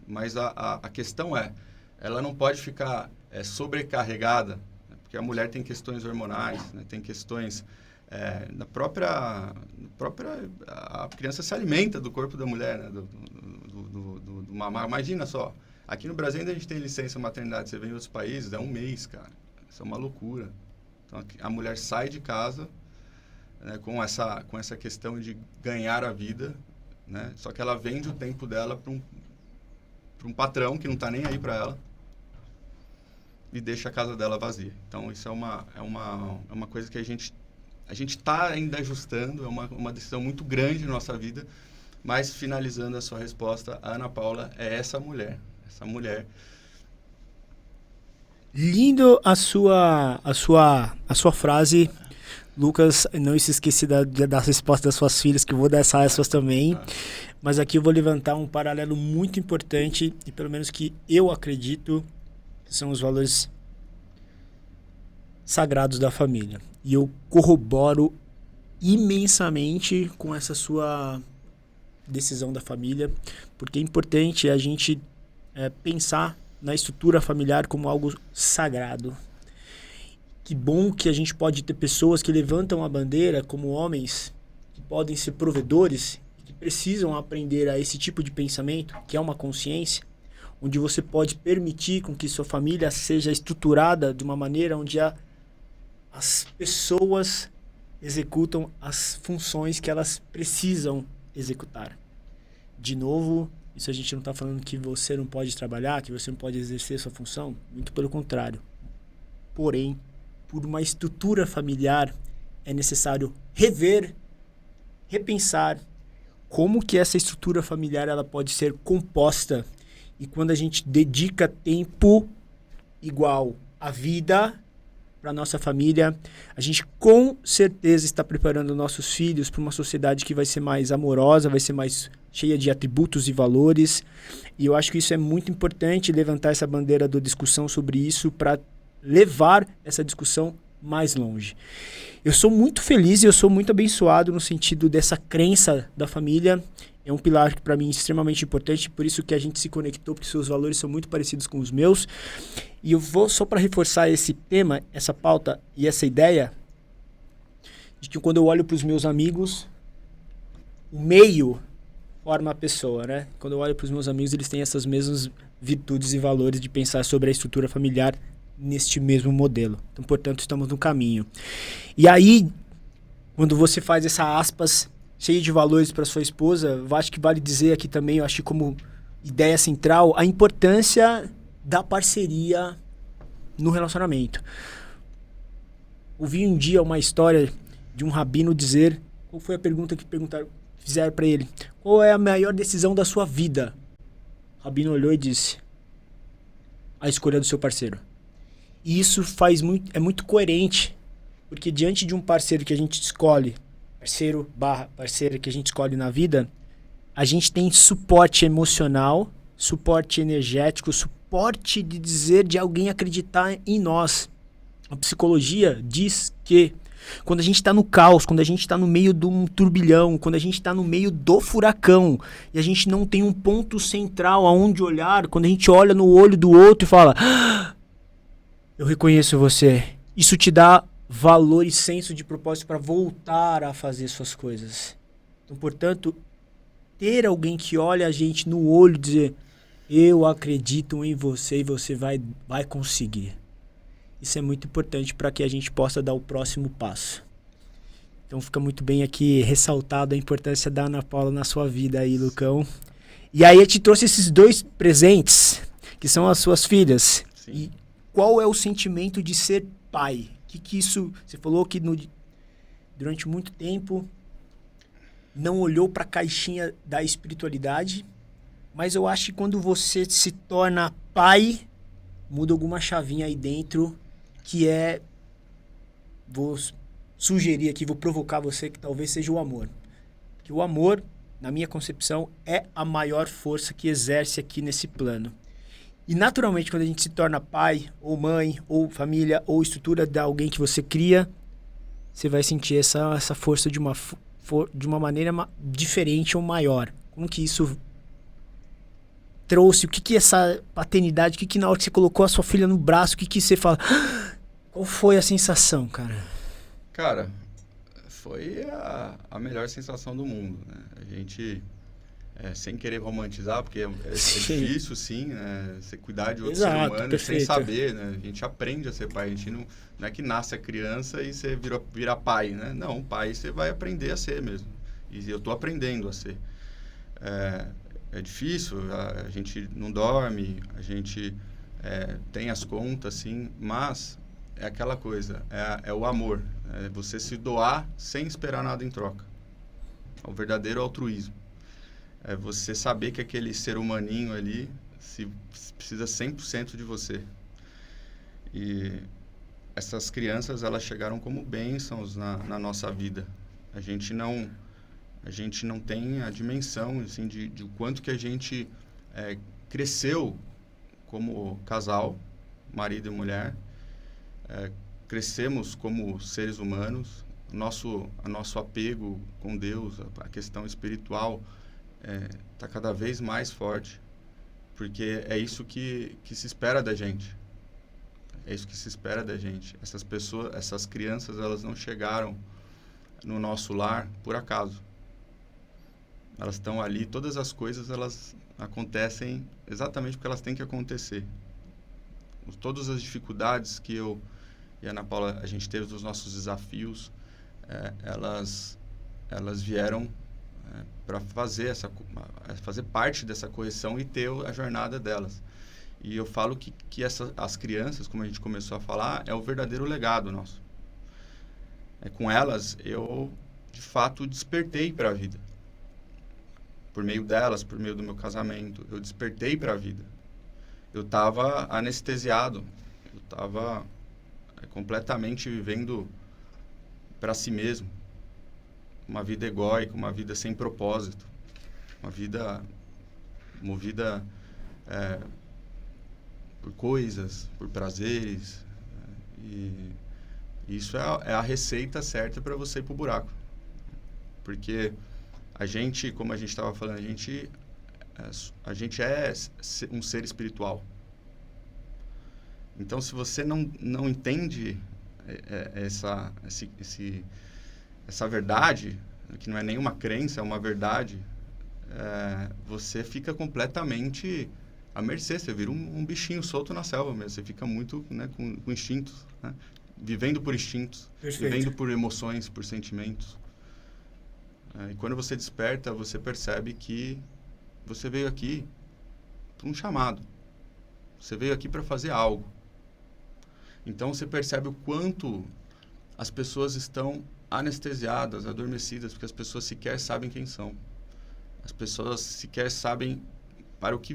Mas a questão ela não pode ficar sobrecarregada, né? Porque a mulher tem questões hormonais, né? Tem questões... a criança se alimenta do corpo da mulher, né? do mamar. Imagina só, aqui no Brasil ainda a gente tem licença maternidade, você vem em outros países, é 1 mês, cara. Isso é uma loucura. Então, a mulher sai de casa, né, com essa questão de ganhar a vida, né? Só que ela vende o tempo dela para um patrão que não está nem aí para ela e deixa a casa dela vazia. Então, isso é uma coisa que a gente está ainda ajustando, é uma decisão muito grande na nossa vida, mas finalizando a sua resposta, a Ana Paula é essa mulher. Lindo a sua frase, Lucas. Não se esqueça da resposta das suas filhas, que eu vou dar essas respostas também. Mas aqui eu vou levantar um paralelo muito importante, e pelo menos que eu acredito que são os valores sagrados da família. E eu corroboro imensamente com essa sua decisão da família, porque é importante a gente pensar na estrutura familiar como algo sagrado. Que bom que a gente pode ter pessoas que levantam a bandeira como homens, que podem ser provedores, que precisam aprender a esse tipo de pensamento, que é uma consciência, onde você pode permitir com que sua família seja estruturada de uma maneira onde as pessoas executam as funções que elas precisam executar. De novo, isso a gente não está falando que você não pode trabalhar, que você não pode exercer sua função, muito pelo contrário. Porém, por uma estrutura familiar, é necessário rever, repensar como que essa estrutura familiar ela pode ser composta. E quando a gente dedica tempo igual à vida para nossa família, a gente com certeza está preparando nossos filhos para uma sociedade que vai ser mais amorosa, vai ser mais cheia de atributos e valores. E eu acho que isso é muito importante, levantar essa bandeira da discussão sobre isso para levar essa discussão mais longe. Eu sou muito feliz e eu sou muito abençoado no sentido dessa crença da família. É um pilar que para mim é extremamente importante, por isso que a gente se conectou, porque seus valores são muito parecidos com os meus. E eu vou só para reforçar esse tema, essa pauta e essa ideia de que quando eu olho para os meus amigos, o meio forma a pessoa, né? Quando eu olho para os meus amigos, eles têm essas mesmas virtudes e valores de pensar sobre a estrutura familiar neste mesmo modelo. Então, portanto, estamos no caminho. E aí, quando você faz essa aspas cheia de valores para sua esposa, eu acho que vale dizer aqui também, eu acho que como ideia central, a importância da parceria no relacionamento. Ouvi um dia uma história de um rabino dizer, qual foi a pergunta que fizeram para ele? Qual é a maior decisão da sua vida? O rabino olhou e disse, a escolha do seu parceiro. E isso é muito coerente, porque diante de um parceiro que a gente escolhe, parceira que a gente escolhe na vida, a gente tem suporte emocional, suporte energético, suporte de dizer de alguém acreditar em nós. A psicologia diz que Quando a gente está no caos, quando a gente está no meio de um turbilhão, quando a gente está no meio do furacão e a gente não tem um ponto central aonde olhar, quando a gente olha no olho do outro e fala: "Ah, eu reconheço você", isso te dá valor e senso de propósito para voltar a fazer suas coisas. Então, portanto, ter alguém que olha a gente no olho e dizer: "Eu acredito em você e você vai conseguir". Isso é muito importante para que a gente possa dar o próximo passo. Então fica muito bem aqui ressaltado a importância da Ana Paula na sua vida aí, Lucão. E aí eu te trouxe esses 2 presentes, que são as suas filhas. Sim. E qual é o sentimento de ser pai? Que isso... Você falou que durante muito tempo não olhou para a caixinha da espiritualidade, mas eu acho que quando você se torna pai, muda alguma chavinha aí dentro, que é... Vou sugerir aqui, vou provocar você, que talvez seja o amor. Que o amor, na minha concepção, é a maior força que exerce aqui nesse plano. E naturalmente, quando a gente se torna pai, ou mãe, ou família, ou estrutura de alguém que você cria, você vai sentir essa força de uma maneira diferente ou maior. Como que isso trouxe? O que essa paternidade, o que na hora que você colocou a sua filha no braço, o que você fala? Qual foi a sensação, cara? Cara, foi a melhor sensação do mundo, né? A gente, sem querer romantizar, porque é difícil, sim, né? Você cuidar de outro ser humano perfeito. sem saber, né? A gente aprende a ser pai, a gente não é que nasce a criança e você vira pai, né? Não, pai você vai aprender a ser mesmo. E eu tô aprendendo a ser. É difícil, a gente não dorme, a gente tem as contas, sim, mas é aquela coisa, é o amor, é você se doar sem esperar nada em troca. É o verdadeiro altruísmo. É você saber que aquele ser humaninho ali precisa 100% de você. E essas crianças, elas chegaram como bênçãos na nossa vida. A gente não tem a dimensão assim, de quanto que a gente cresceu como casal, marido e mulher. Crescemos como seres humanos. Nosso apego com Deus, a questão espiritual, está cada vez mais forte. Porque é isso que se espera da gente. É isso que se espera da gente. Essas crianças, elas não chegaram no nosso lar por acaso. Elas estão ali, todas as coisas elas acontecem exatamente porque elas têm que acontecer. Todas as dificuldades que eu e a Ana Paula, a gente teve dos nossos desafios, elas vieram para fazer parte dessa correção e ter a jornada delas. E eu falo que as crianças, como a gente começou a falar, é o verdadeiro legado nosso. Com elas, eu, de fato, despertei para a vida. Por meio delas, por meio do meu casamento, eu despertei para a vida. Eu estava anestesiado, eu estava completamente vivendo para si mesmo. Uma vida egóica, uma vida sem propósito, uma vida movida por coisas, por prazeres. E isso é a receita certa para você ir para o buraco. Porque a gente, como a gente estava falando, a gente é um ser espiritual. Então, se você não entende essa verdade, que não é nenhuma crença, é uma verdade, você fica completamente à mercê. Você vira um bichinho solto na selva mesmo. Você fica muito, né, com instintos, né? Vivendo por instintos, Perfeito. vivendo por emoções, por sentimentos. E quando você desperta, você percebe que você veio aqui por um chamado. Você veio aqui para fazer algo. Então, você percebe o quanto as pessoas estão anestesiadas, adormecidas, porque as pessoas sequer sabem quem são. As pessoas sequer sabem para o que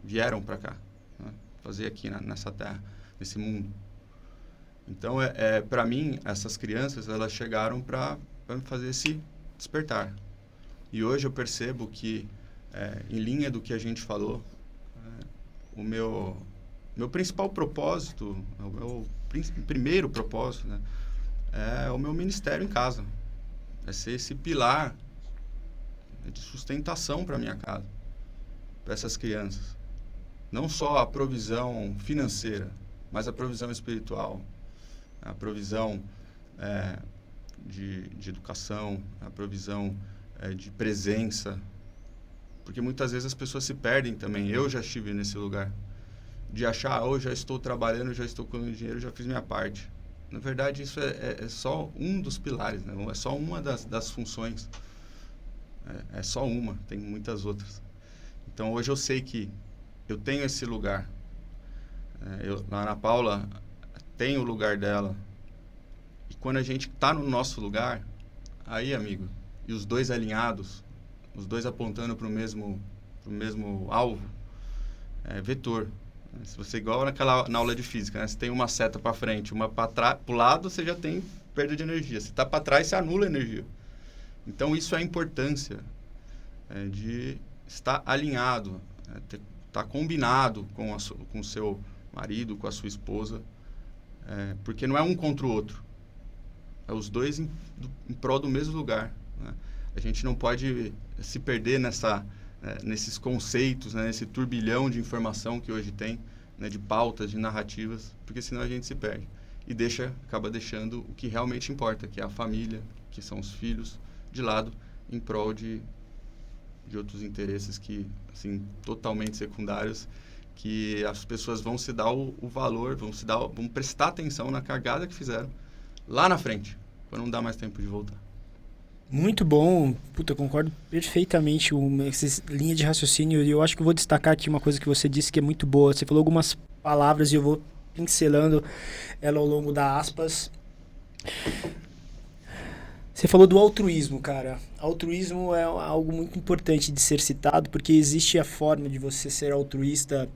vieram para cá, né? Fazer aqui nessa terra, nesse mundo. Então, para mim, essas crianças, elas chegaram para me fazer esse despertar. E hoje eu percebo que, em linha do que a gente falou, o meu principal propósito, o meu primeiro propósito, né, é o meu ministério em casa. É ser esse pilar de sustentação para minha casa, para essas crianças. Não só a provisão financeira, mas a provisão espiritual, a provisão de educação, a provisão de presença. Porque muitas vezes as pessoas se perdem também. Eu já estive nesse lugar. De achar, eu já estou trabalhando, já estou com dinheiro, já fiz minha parte. Na verdade, isso é só um dos pilares, né? É só uma das funções. É só uma, tem muitas outras. Então, hoje eu sei que eu tenho esse lugar. A Ana Paula tem o lugar dela. E quando a gente está no nosso lugar, aí, amigo, e os dois alinhados, os dois apontando para o mesmo alvo, vetor. Se você, igual na aula de física, né? Você tem uma seta para frente, uma para o lado, você já tem perda de energia. Se está para trás, você anula a energia. Então, isso é a importância de estar alinhado, estar combinado com o seu marido, com a sua esposa, porque não é um contra o outro. É os dois em prol do mesmo lugar, né? A gente não pode se perder nesses conceitos, né, nesse turbilhão de informação que hoje tem, né, de pautas, de narrativas, porque senão a gente se perde. E acaba deixando o que realmente importa, que é a família, que são os filhos, de lado, em prol de outros interesses que, assim, totalmente secundários, que as pessoas vão se dar o valor, vão prestar atenção na cagada que fizeram lá na frente, para não dar mais tempo de voltar. Muito bom. Puta, eu concordo perfeitamente com essa linha de raciocínio. E eu acho que eu vou destacar aqui uma coisa que você disse que é muito boa. Você falou algumas palavras e eu vou pincelando ela ao longo das aspas. Você falou do altruísmo, cara. Altruísmo é algo muito importante de ser citado, porque existe a forma de você ser altruísta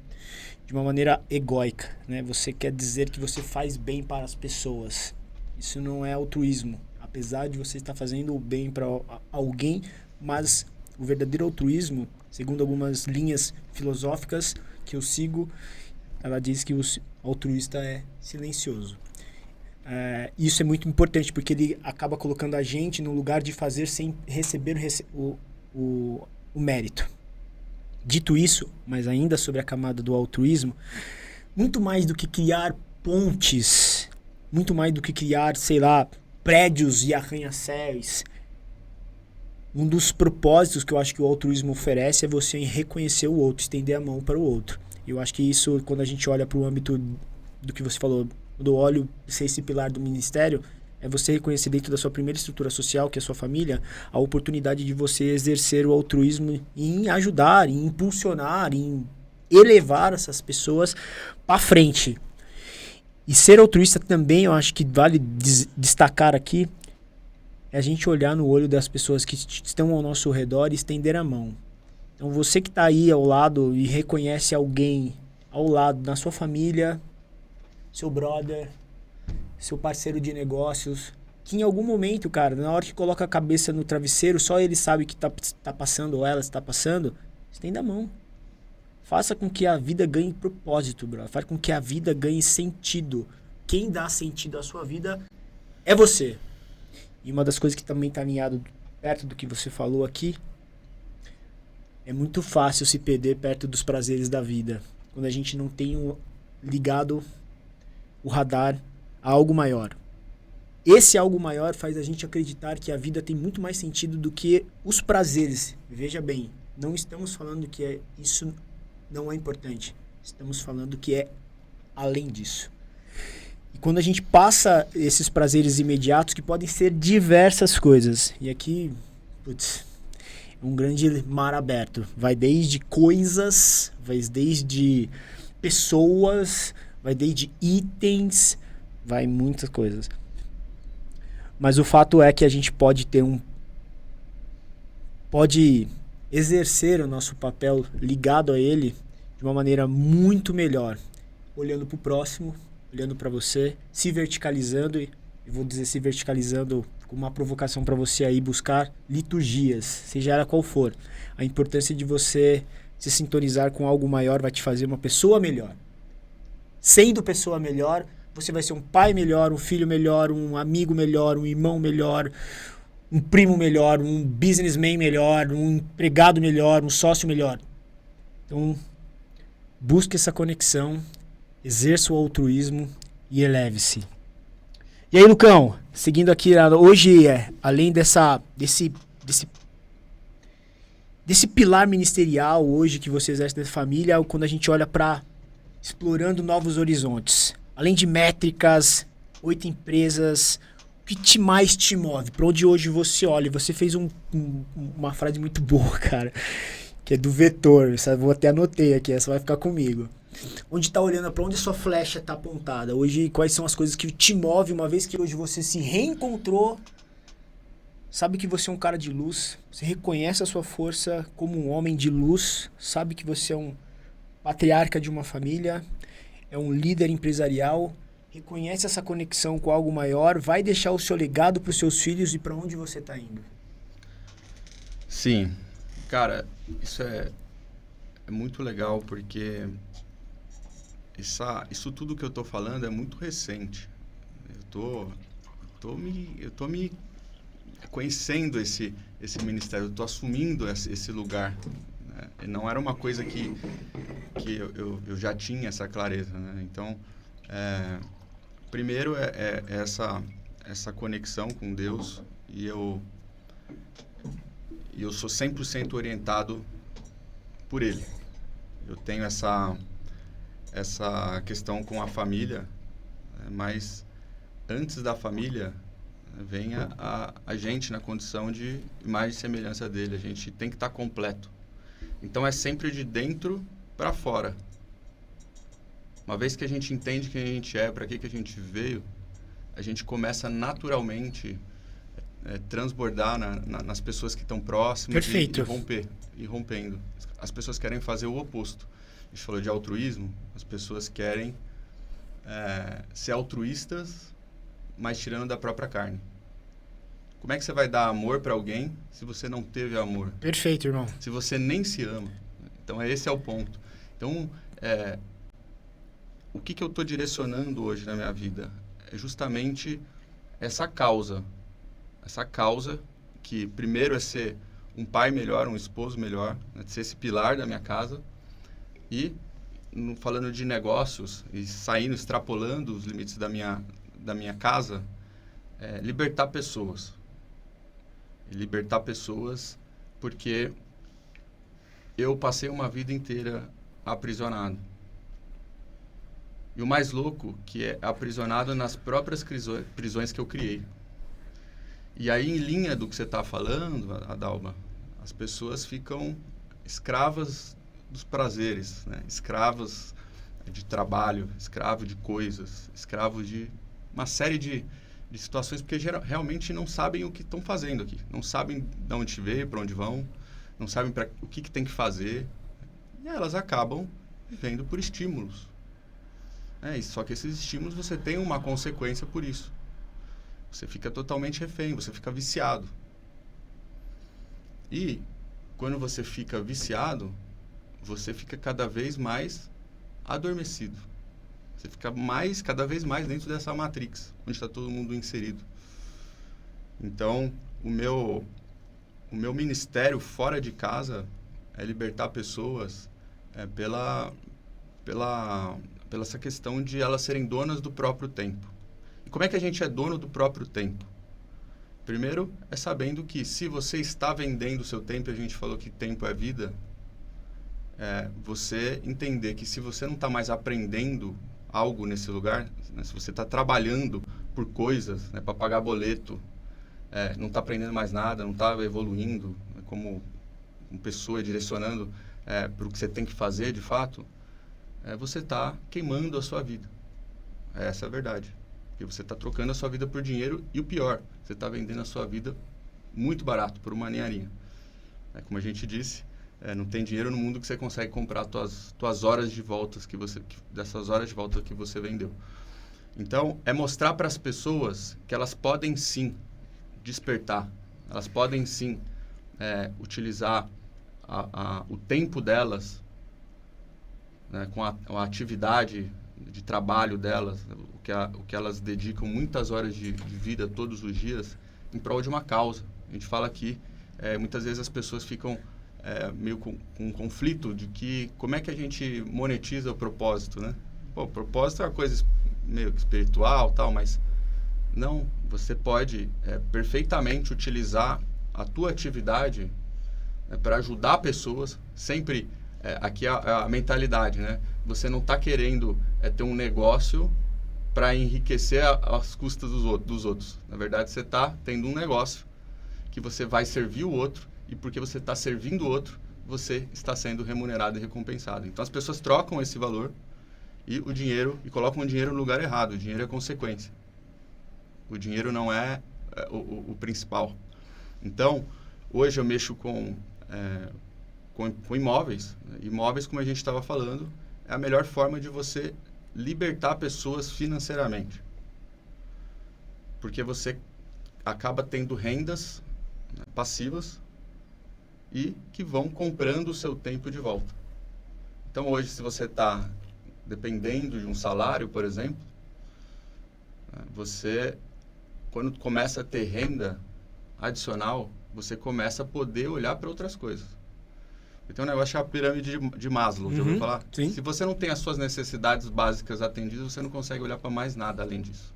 de uma maneira egóica, né? Você quer dizer que você faz bem para as pessoas. Isso não é altruísmo. Apesar de você estar fazendo o bem para alguém, mas o verdadeiro altruísmo, segundo algumas linhas filosóficas que eu sigo, ela diz que o altruísta é silencioso. Isso é muito importante, porque ele acaba colocando a gente no lugar de fazer sem receber o mérito. Dito isso, mas ainda sobre a camada do altruísmo, muito mais do que criar pontes, muito mais do que criar, sei lá, prédios e arranha-céus. Um dos propósitos que eu acho que o altruísmo oferece é você reconhecer o outro, estender a mão para o outro. Eu acho que isso, quando a gente olha para o âmbito do que você falou, do óleo ser esse pilar do ministério, é você reconhecer dentro da sua primeira estrutura social, que é a sua família, a oportunidade de você exercer o altruísmo em ajudar, em impulsionar, em elevar essas pessoas para frente. E ser altruísta também, eu acho que vale destacar aqui, é a gente olhar no olho das pessoas que estão ao nosso redor e estender a mão. Então você que está aí ao lado e reconhece alguém ao lado, na sua família, seu brother, seu parceiro de negócios, que em algum momento, cara, na hora que coloca a cabeça no travesseiro, só ele sabe que tá passando ou ela está passando, estenda a mão. Faça com que a vida ganhe propósito, bro. Faça com que a vida ganhe sentido. Quem dá sentido à sua vida é você. E uma das coisas que também está alinhado perto do que você falou aqui, é muito fácil se perder perto dos prazeres da vida. Quando a gente não tem ligado o radar a algo maior. Esse algo maior faz a gente acreditar que a vida tem muito mais sentido do que os prazeres. Veja bem, não estamos falando que isso não é importante. Estamos falando que é além disso. E quando a gente passa esses prazeres imediatos, que podem ser diversas coisas. E aqui, putz, é um grande mar aberto. Vai desde coisas, vai desde pessoas, vai desde itens, vai muitas coisas. Mas o fato é que a gente pode pode exercer o nosso papel ligado a ele de uma maneira muito melhor, olhando para o próximo, olhando para você, se verticalizando, e eu vou dizer se verticalizando com uma provocação para você aí buscar liturgias, seja ela qual for. A importância de você se sintonizar com algo maior vai te fazer uma pessoa melhor. Sendo pessoa melhor, você vai ser um pai melhor, um filho melhor, um amigo melhor, um irmão melhor, um primo melhor, um businessman melhor, um empregado melhor, um sócio melhor. Então, busque essa conexão, exerça o altruísmo e eleve-se. E aí, Lucão, seguindo aqui, hoje, além desse pilar ministerial hoje que você exerce da família, quando a gente olha para explorando novos horizontes, além de métricas, 8 empresas, o que mais te move? Para onde hoje você olha? Você fez uma frase muito boa, cara, que é do vetor, vou até anotei aqui, essa vai ficar comigo. Onde está olhando, para onde a sua flecha está apontada? Hoje, quais são as coisas que te movem, uma vez que hoje você se reencontrou, sabe que você é um cara de luz, você reconhece a sua força como um homem de luz, sabe que você é um patriarca de uma família, é um líder empresarial, reconhece essa conexão com algo maior, vai deixar o seu legado para os seus filhos e para onde você está indo? Sim, cara, isso é muito legal porque isso tudo que eu tô falando é muito recente. Eu tô me conhecendo esse ministério, eu tô assumindo esse lugar, né? E não era uma coisa que eu já tinha essa clareza, né? Então, primeiro é essa conexão com Deus, e eu sou 100% orientado por Ele. Eu tenho essa questão com a família, mas antes da família vem a gente na condição de imagem e semelhança dele. A gente tem que estar completo. Então é sempre de dentro para fora. Uma vez que a gente entende quem a gente é, para que a gente veio, a gente começa naturalmente transbordar nas pessoas que estão próximas. Perfeito. E rompendo. As pessoas querem fazer o oposto. A gente falou de altruísmo, as pessoas querem ser altruístas, mas tirando da própria carne. Como é que você vai dar amor para alguém se você não teve amor? Perfeito, irmão. Se você nem se ama. Então, esse é o ponto. Então, o que eu estou direcionando hoje na minha vida? É justamente essa causa. Essa causa que, primeiro, é ser um pai melhor, um esposo melhor, né? Ser esse pilar da minha casa. E, falando de negócios e extrapolando os limites da minha casa, libertar pessoas. Libertar pessoas porque eu passei uma vida inteira aprisionado. E o mais louco, que é aprisionado nas próprias prisões que eu criei. E aí, em linha do que você está falando, Adalba, as pessoas ficam escravas dos prazeres, né? Escravas de trabalho, escravo de coisas, escravo de uma série de situações, porque realmente não sabem o que estão fazendo aqui. Não sabem de onde veio, para onde vão, não sabem o que tem que fazer. E elas acabam vivendo por estímulos. Só que esses estímulos você tem uma consequência por isso. Você fica totalmente refém, você fica viciado. E quando você fica viciado, você fica cada vez mais adormecido. Você fica cada vez mais dentro dessa matrix, onde está todo mundo inserido. Então, o meu ministério fora de casa é libertar pessoas pela essa questão de elas serem donas do próprio tempo. E como é que a gente é dono do próprio tempo? Primeiro, é sabendo que se você está vendendo o seu tempo, e a gente falou que tempo é vida, você entender que se você não está mais aprendendo algo nesse lugar, né, se você está trabalhando por coisas, né, para pagar boleto, não está aprendendo mais nada, não está evoluindo, né, como pessoa direcionando para o que você tem que fazer de fato, você está queimando a sua vida. Essa é a verdade. Porque você está trocando a sua vida por dinheiro e o pior, você está vendendo a sua vida muito barato, por uma ninharinha. Como a gente disse, não tem dinheiro no mundo que você consegue comprar tuas horas de voltas dessas horas de volta que você vendeu. Então, é mostrar para as pessoas que elas podem sim despertar, elas podem sim utilizar o tempo delas, né, com a atividade de trabalho delas, o que elas dedicam muitas horas de vida todos os dias em prol de uma causa. A gente fala aqui, muitas vezes as pessoas ficam meio com um conflito de que como é que a gente monetiza o propósito, né? Pô, o propósito é uma coisa meio espiritual, tal, mas não, você pode perfeitamente utilizar a tua atividade para ajudar pessoas, sempre aqui é a mentalidade, né? Você não está querendo ter um negócio para enriquecer as custas dos outros. Na verdade, você está tendo um negócio que você vai servir o outro, e porque você está servindo o outro, você está sendo remunerado e recompensado. Então, as pessoas trocam esse valor e colocam o dinheiro no lugar errado. O dinheiro é consequência. O dinheiro não é o principal. Então, hoje eu mexo com imóveis. Imóveis, como a gente estava falando, é a melhor forma de você libertar pessoas financeiramente. Porque você acaba tendo rendas passivas e que vão comprando o seu tempo de volta. Então, hoje, se você está dependendo de um salário, por exemplo, você, quando começa a ter renda adicional, você começa a poder olhar para outras coisas. Tem um negócio chamado pirâmide de Maslow, já ouviu falar? Sim. Se você não tem as suas necessidades básicas atendidas, você não consegue olhar para mais nada além disso.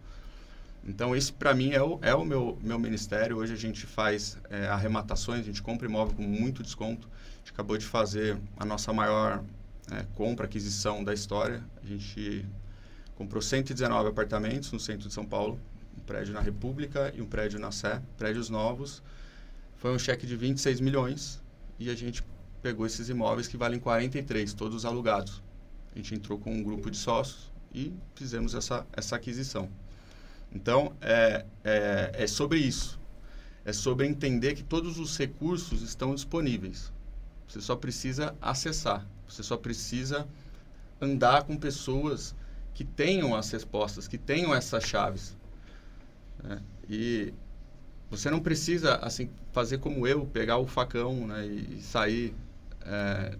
Então, esse para mim é o meu ministério. Hoje a gente faz arrematações, a gente compra imóvel com muito desconto. A gente acabou de fazer a nossa maior aquisição da história. A gente comprou 119 apartamentos no centro de São Paulo, um prédio na República e um prédio na Sé, prédios novos. Foi um cheque de 26 milhões e a gente pegou esses imóveis que valem 43, todos alugados. A gente entrou com um grupo de sócios e fizemos essa aquisição. Então, é sobre isso. É sobre entender que todos os recursos estão disponíveis. Você só precisa acessar. Você só precisa andar com pessoas que tenham as respostas, que tenham essas chaves. E você não precisa, assim, fazer como eu, pegar o facão, né, e sair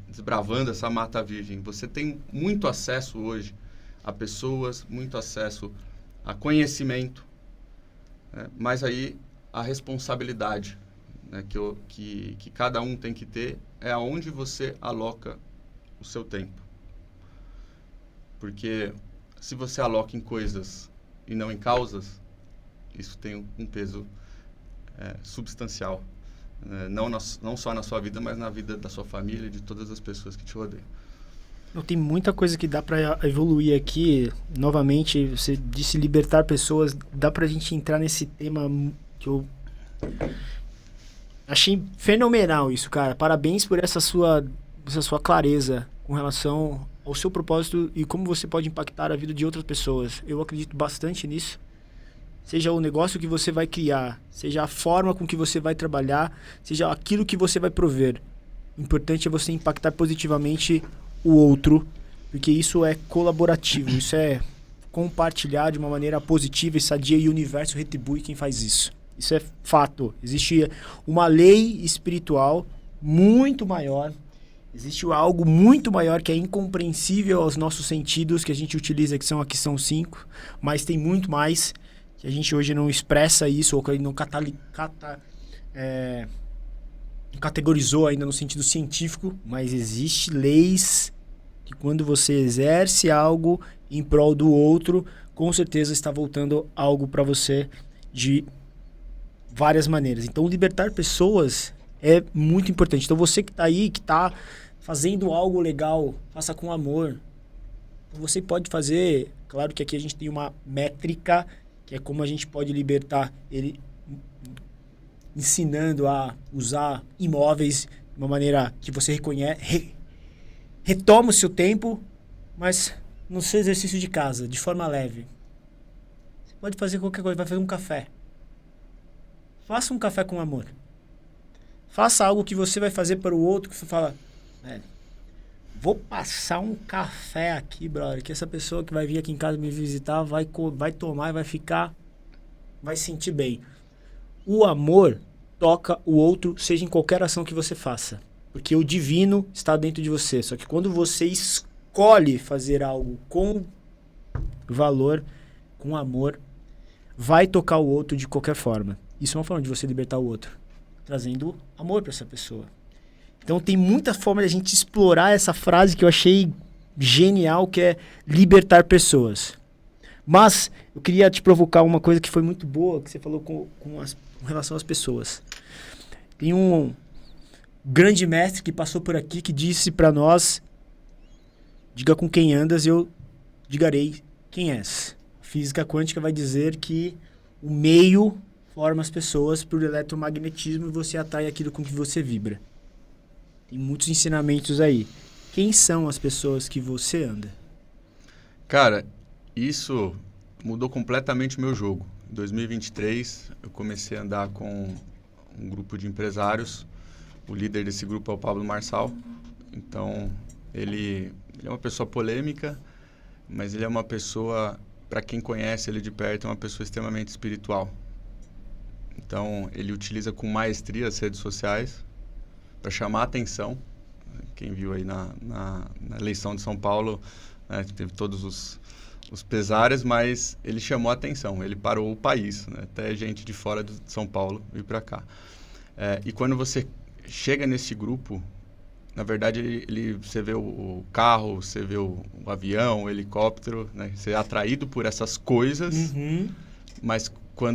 desbravando essa mata virgem. Você tem muito acesso hoje a pessoas, muito acesso a conhecimento, mas aí a responsabilidade, né, que cada um tem que ter é aonde você aloca o seu tempo. Porque se você aloca em coisas e não em causas, isso tem um peso substancial. Não só na sua vida, mas na vida da sua família e de todas as pessoas que te rodeiam. Tem muita coisa que dá para evoluir aqui. Novamente, você disse libertar pessoas. Dá pra gente entrar nesse tema que eu achei fenomenal isso, cara. Parabéns por essa sua clareza com relação ao seu propósito e como você pode impactar a vida de outras pessoas. Eu acredito bastante nisso. Seja o negócio que você vai criar, seja a forma com que você vai trabalhar, seja aquilo que você vai prover. O importante é você impactar positivamente o outro, porque isso é colaborativo, isso é compartilhar de uma maneira positiva e sadia, e o universo retribui quem faz isso. Isso é fato. Existe uma lei espiritual muito maior, existe algo muito maior que é incompreensível aos nossos sentidos, que a gente utiliza, que são 5, mas tem muito mais, que a gente hoje não expressa isso, ou que não categorizou ainda no sentido científico, mas existe leis que quando você exerce algo em prol do outro, com certeza está voltando algo para você de várias maneiras. Então, libertar pessoas é muito importante. Então, você que está aí, que está fazendo algo legal, faça com amor. Você pode fazer, claro que aqui a gente tem uma métrica, que é como a gente pode libertar ele, ensinando a usar imóveis de uma maneira que você reconhece, retoma o seu tempo, mas no seu exercício de casa, de forma leve. Você pode fazer qualquer coisa, vai fazer um café. Faça um café com amor. Faça algo que você vai fazer para o outro, que você fala, vou passar um café aqui, brother, que essa pessoa que vai vir aqui em casa me visitar vai tomar e vai sentir bem. O amor toca o outro, seja em qualquer ação que você faça. Porque o divino está dentro de você. Só que quando você escolhe fazer algo com valor, com amor, vai tocar o outro de qualquer forma. Isso é uma forma de você libertar o outro, trazendo amor para essa pessoa. Então tem muita forma de a gente explorar essa frase que eu achei genial, que é libertar pessoas. Mas eu queria te provocar uma coisa que foi muito boa, que você falou com relação às pessoas. Tem um grande mestre que passou por aqui que disse para nós: diga com quem andas e eu digarei quem és. A física quântica vai dizer que o meio forma as pessoas por eletromagnetismo e você atrai aquilo com que você vibra. Tem muitos ensinamentos aí. Quem são as pessoas que você anda? Cara, isso mudou completamente o meu jogo. Em 2023, eu comecei a andar com um grupo de empresários. O líder desse grupo é o Pablo Marçal. Então, ele é uma pessoa polêmica, mas ele é uma pessoa, para quem conhece ele de perto, é uma pessoa extremamente espiritual. Então, ele utiliza com maestria as redes sociais para chamar a atenção. Quem viu aí na eleição de São Paulo, né, teve todos os pesares, mas ele chamou a atenção, ele parou o país, né, até gente de fora de São Paulo vir para cá. E quando você chega nesse grupo, na verdade, você vê o carro, você vê o avião, o helicóptero, né, você é atraído por essas coisas, mas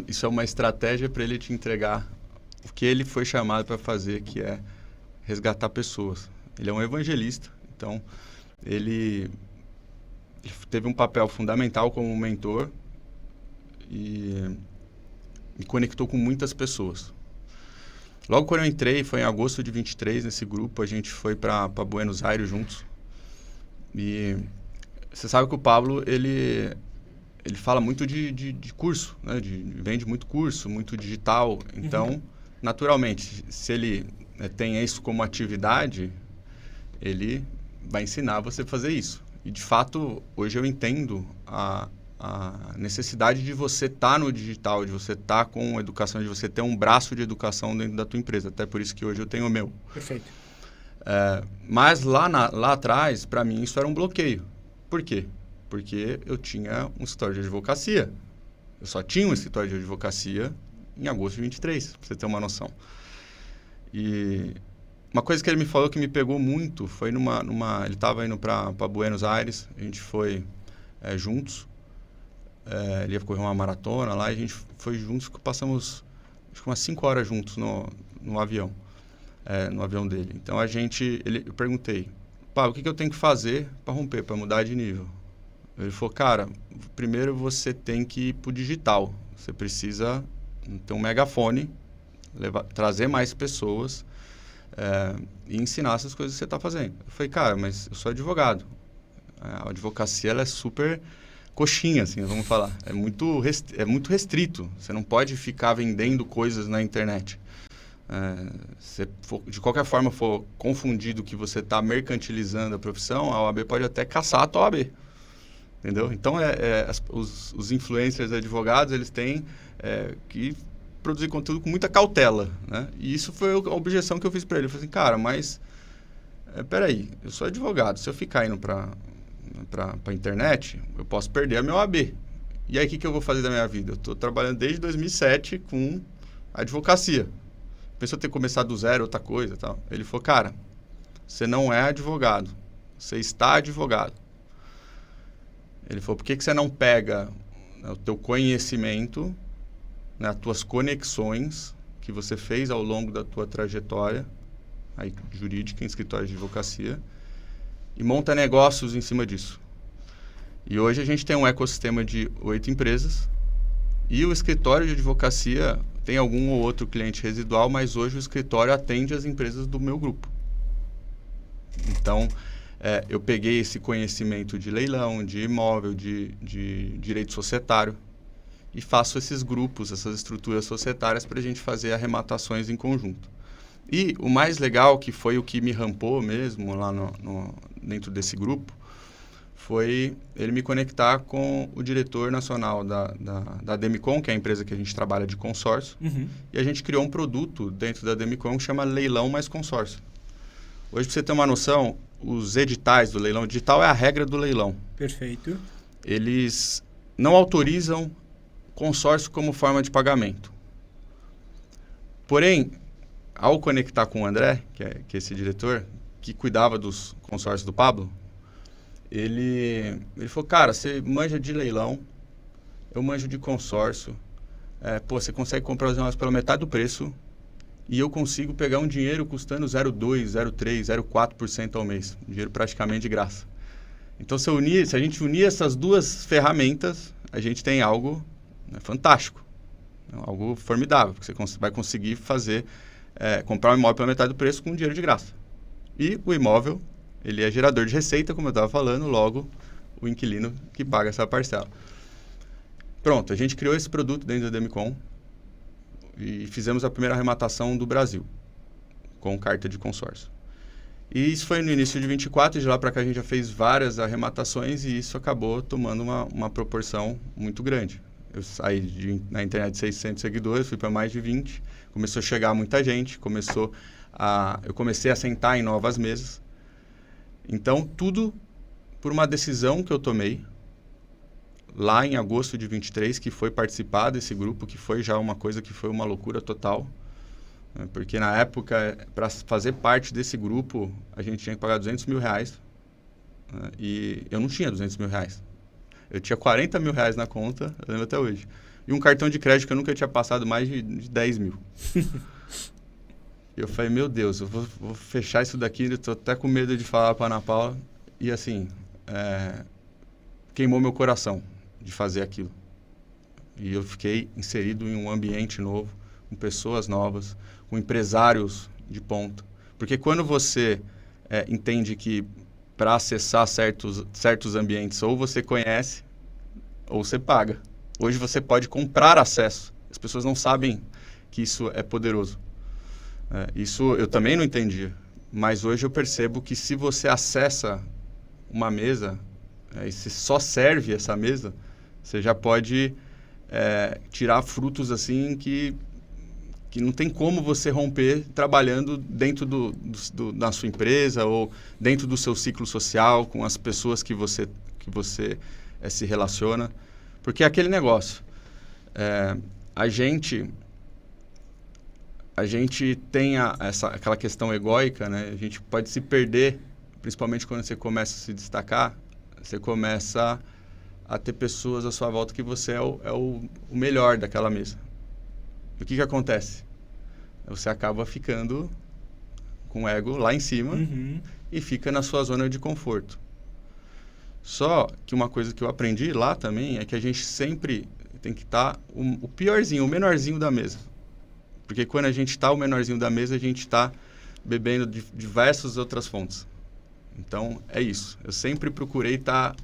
isso é uma estratégia para ele te entregar o que ele foi chamado para fazer, que é resgatar pessoas. Ele é um evangelista, então ele teve um papel fundamental como mentor e me conectou com muitas pessoas. Logo quando eu entrei, foi em agosto de 23, nesse grupo, a gente foi para Buenos Aires juntos. E você sabe que o Pablo, ele fala muito de curso, né? Vende muito curso, muito digital. Então, naturalmente, se ele tem isso como atividade, ele vai ensinar você a fazer isso. E, de fato, hoje eu entendo a necessidade de você estar no digital, de você estar com educação, de você ter um braço de educação dentro da tua empresa. Até por isso que hoje eu tenho o meu. Perfeito. Mas lá atrás, para mim, isso era um bloqueio. Por quê? Porque eu tinha um escritório de advocacia. Eu só tinha um escritório de advocacia em agosto de 23, para você ter uma noção. E uma coisa que ele me falou que me pegou muito foi ele estava indo para Buenos Aires, a gente foi juntos, ele ia correr uma maratona lá, e a gente foi juntos, passamos acho que umas 5 horas juntos no avião, no avião dele. Então eu perguntei: pá, o que eu tenho que fazer para romper, para mudar de nível? Ele falou: cara, primeiro você tem que ir pro digital, você precisa ter um megafone, trazer mais pessoas, e ensinar essas coisas que você está fazendo. Eu falei: cara, mas eu sou advogado. A advocacia, ela é super coxinha, assim, vamos falar. É muito restrito. Você não pode ficar vendendo coisas na internet. Se de qualquer forma for confundido que você está mercantilizando a profissão, a OAB pode até caçar a tua OAB. Entendeu? Então, os influencers advogados, eles têm que produzir conteúdo com muita cautela, né? E isso foi a objeção que eu fiz para ele. Eu falei assim: cara, mas peraí, eu sou advogado, se eu ficar indo para internet, eu posso perder a minha OAB. E aí, o que eu vou fazer da minha vida? Eu estou trabalhando desde 2007 com advocacia. Pensou ter começado do zero, outra coisa, tal. Ele falou: cara, você não é advogado, você está advogado. Ele falou: por que você não pega o teu conhecimento, né, as tuas conexões que você fez ao longo da tua trajetória aí, jurídica, em escritório de advocacia, e monta negócios em cima disso? E hoje a gente tem um ecossistema de 8 empresas e o escritório de advocacia tem algum ou outro cliente residual, mas hoje o escritório atende as empresas do meu grupo. Então, eu peguei esse conhecimento de leilão, de imóvel, de direito societário e faço esses grupos, essas estruturas societárias para a gente fazer arrematações em conjunto. E o mais legal, que foi o que me rampou mesmo lá dentro desse grupo, foi ele me conectar com o diretor nacional da Demicon, que é a empresa que a gente trabalha de consórcio, e a gente criou um produto dentro da Demicon que chama Leilão mais Consórcio. Hoje, para você ter uma noção, os editais do leilão, o edital é a regra do leilão. Perfeito. Eles não autorizam consórcio como forma de pagamento. Porém, ao conectar com o André, que é esse diretor, que cuidava dos consórcios do Pablo, ele falou, cara, você manja de leilão, eu manjo de consórcio, você consegue comprar os negócios pela metade do preço e eu consigo pegar um dinheiro custando 0,2%, 0,3%, 0,4% ao mês. Um dinheiro praticamente de graça. Então, se a gente unir essas duas ferramentas, a gente tem algo fantástico, algo formidável, porque você vai conseguir comprar um imóvel pela metade do preço com dinheiro de graça. E o imóvel, ele é gerador de receita, como eu estava falando, logo o inquilino que paga essa parcela. Pronto, a gente criou esse produto dentro da Demicon e fizemos a primeira arrematação do Brasil, com carta de consórcio. E isso foi no início de 24, e de lá para cá a gente já fez várias arrematações e isso acabou tomando uma proporção muito grande. Eu saí na internet de 600 seguidores, fui para mais de 20, começou a chegar muita gente, eu comecei a sentar em novas mesas. Então, tudo por uma decisão que eu tomei lá em agosto de 23, que foi participar desse grupo, que foi já uma coisa que foi uma loucura total. Porque na época, para fazer parte desse grupo, a gente tinha que pagar R$200 mil. E eu não tinha R$200 mil. Eu tinha R$40 mil na conta, eu lembro até hoje. E um cartão de crédito que eu nunca tinha passado mais de 10 mil. Eu falei, meu Deus, eu vou fechar isso daqui, eu estou até com medo de falar para a Ana Paula. E assim, queimou meu coração de fazer aquilo. E eu fiquei inserido em um ambiente novo, com pessoas novas, com empresários de ponta. Porque quando você entende que para acessar certos ambientes, ou você conhece, ou você paga. Hoje você pode comprar acesso. As pessoas não sabem que isso é poderoso. Isso eu também não entendia. Mas hoje eu percebo que se você acessa uma mesa, e se só serve essa mesa, você já pode tirar frutos assim que não tem como você romper trabalhando dentro da sua empresa ou dentro do seu ciclo social, com as pessoas que você se relaciona. Porque é aquele negócio. A gente tem aquela questão egóica, né? A gente pode se perder, principalmente quando você começa a se destacar, você começa a ter pessoas à sua volta que você é o melhor daquela mesa. E o que acontece? Você acaba ficando com o ego lá em cima e fica na sua zona de conforto. Só que uma coisa que eu aprendi lá também é que a gente sempre tem que estar o piorzinho, o menorzinho da mesa. Porque quando a gente está o menorzinho da mesa, a gente está bebendo de diversas outras fontes. Então, é isso. Eu sempre procurei estar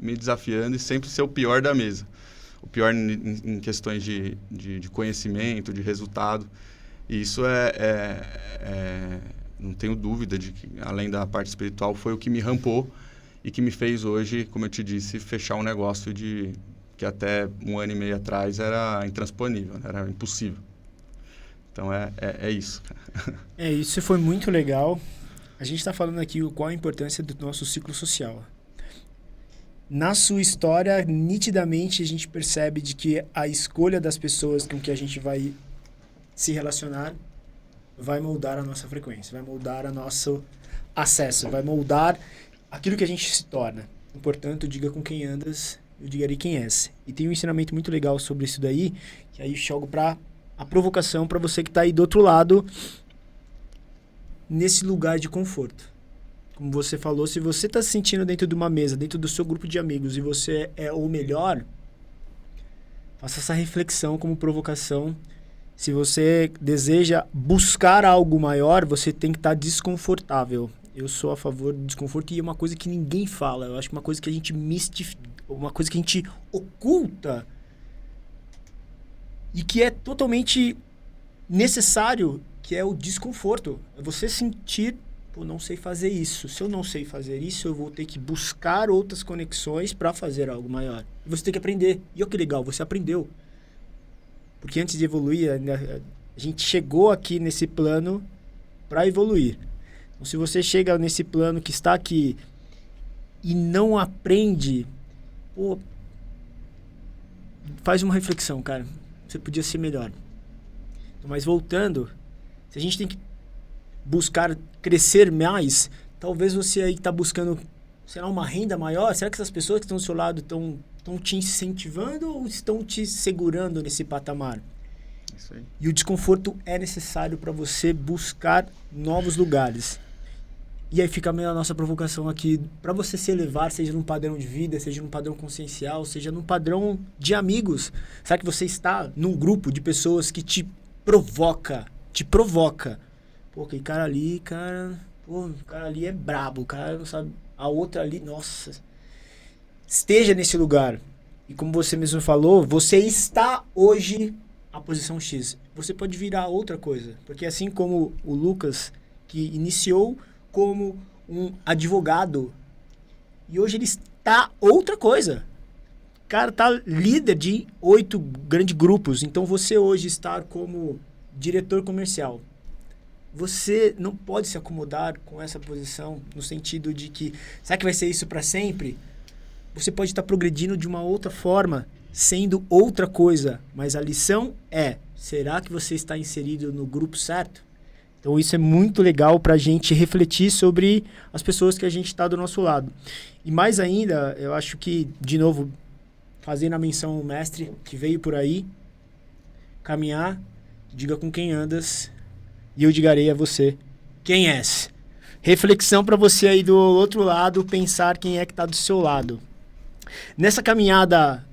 me desafiando e sempre ser o pior da mesa. O pior em questões de conhecimento, de resultado. E isso não tenho dúvida de que, além da parte espiritual, foi o que me rampou e que me fez hoje, como eu te disse, fechar um negócio que até 1 ano e meio atrás era intransponível, era impossível. Então, é isso. Isso foi muito legal. A gente está falando aqui qual a importância do nosso ciclo social. Na sua história, nitidamente, a gente percebe de que a escolha das pessoas com que a gente vai se relacionar vai moldar a nossa frequência, vai moldar o nosso acesso, vai moldar aquilo que a gente se torna. Portanto, diga com quem andas, eu digarei quem és. E tem um ensinamento muito legal sobre isso daí, que aí eu jogo para a provocação para você que está aí do outro lado, nesse lugar de conforto. Como você falou, se você está se sentindo dentro de uma mesa, dentro do seu grupo de amigos, e você é o melhor, faça essa reflexão como provocação. Se você deseja buscar algo maior, você tem que estar desconfortável. Eu sou a favor do desconforto e é uma coisa que ninguém fala. Eu acho que uma coisa que a gente uma coisa que a gente oculta e que é totalmente necessário, que é o desconforto. É você sentir, pô, não sei fazer isso. Se eu não sei fazer isso, eu vou ter que buscar outras conexões para fazer algo maior. Você tem que aprender. E olha que legal, você aprendeu. Porque antes de evoluir, a gente chegou aqui nesse plano para evoluir. Então, se você chega nesse plano que está aqui e não aprende, pô, faz uma reflexão, cara. Você podia ser melhor. Mas voltando, se a gente tem que buscar crescer mais, talvez você aí está buscando, sei lá, uma renda maior. Será que essas pessoas que estão ao seu lado estão te incentivando ou estão te segurando nesse patamar? Isso aí. E o desconforto é necessário para você buscar novos lugares. E aí fica meio a nossa provocação aqui, para você se elevar, seja num padrão de vida, seja num padrão consciencial, seja num padrão de amigos. Será que você está num grupo de pessoas que te provoca? Pô, aquele cara ali, cara... Pô, o cara ali é brabo, o cara não sabe... A outra ali, nossa... Esteja nesse lugar. E como você mesmo falou, você está hoje a posição X. Você pode virar outra coisa. Porque assim como o Lucas, que iniciou como um advogado, e hoje ele está outra coisa. O cara está líder de 8 grandes grupos. Então você hoje estar como diretor comercial. Você não pode se acomodar com essa posição no sentido de que, será que vai ser isso para sempre? Você pode estar progredindo de uma outra forma, sendo outra coisa. Mas a lição é, será que você está inserido no grupo certo? Então isso é muito legal para a gente refletir sobre as pessoas que a gente está do nosso lado. E mais ainda, eu acho que, de novo, fazendo a menção ao mestre que veio por aí, caminhar, diga com quem andas, e eu digarei a você quem és. Reflexão para você aí do outro lado, pensar quem é que está do seu lado. Nessa caminhada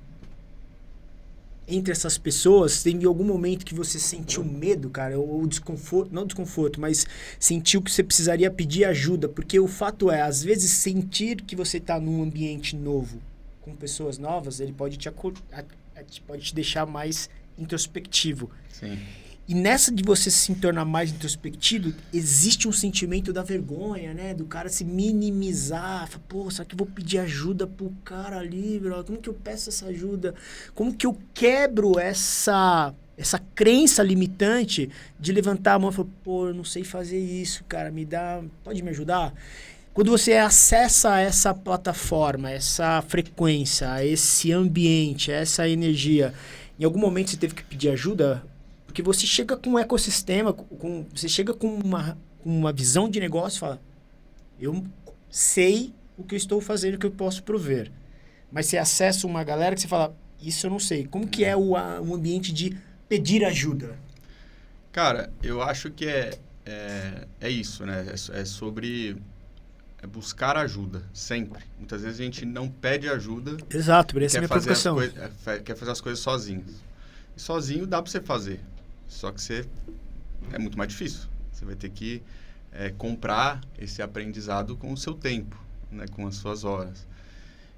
entre essas pessoas, teve algum momento que você sentiu medo, cara, ou desconforto, não desconforto, mas sentiu que você precisaria pedir ajuda, porque o fato é, às vezes sentir que você está num ambiente novo, com pessoas novas, ele pode te deixar mais introspectivo. Sim. E nessa de você se tornar mais introspectivo, existe um sentimento da vergonha, né? Do cara se minimizar. Fala, pô, será que eu vou pedir ajuda pro cara ali, bro? Como que eu peço essa ajuda? Como que eu quebro essa crença limitante de levantar a mão e falar, pô, eu não sei fazer isso, cara, pode me ajudar? Quando você acessa essa plataforma, essa frequência, esse ambiente, essa energia, em algum momento você teve que pedir ajuda? Porque você chega com um ecossistema, você chega com uma visão de negócio e fala, eu sei o que eu estou fazendo, o que eu posso prover. Mas você acessa uma galera que você fala, isso eu não sei. Como que é o ambiente de pedir ajuda? Cara, eu acho que é isso, né? É sobre buscar ajuda, sempre. Muitas vezes a gente não pede ajuda. Exato, por essa é a minha provocação. Quer fazer as coisas sozinho. E sozinho dá para você fazer. Só que é muito mais difícil. Você vai ter que comprar esse aprendizado com o seu tempo, né? Com as suas horas.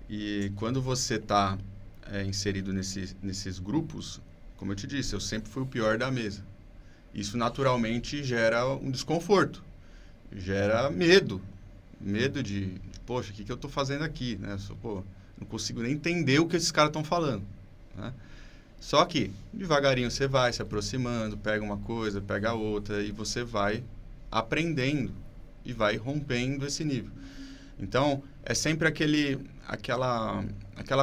E quando você está inserido nesses grupos, como eu te disse, eu sempre fui o pior da mesa. Isso naturalmente gera um desconforto, gera medo. Medo de poxa, o que eu estou fazendo aqui? Né? Não consigo nem entender o que esses caras estão falando. Né? Só que, devagarinho, você vai se aproximando, pega uma coisa, pega outra, e você vai aprendendo e vai rompendo esse nível. Então, é sempre aquela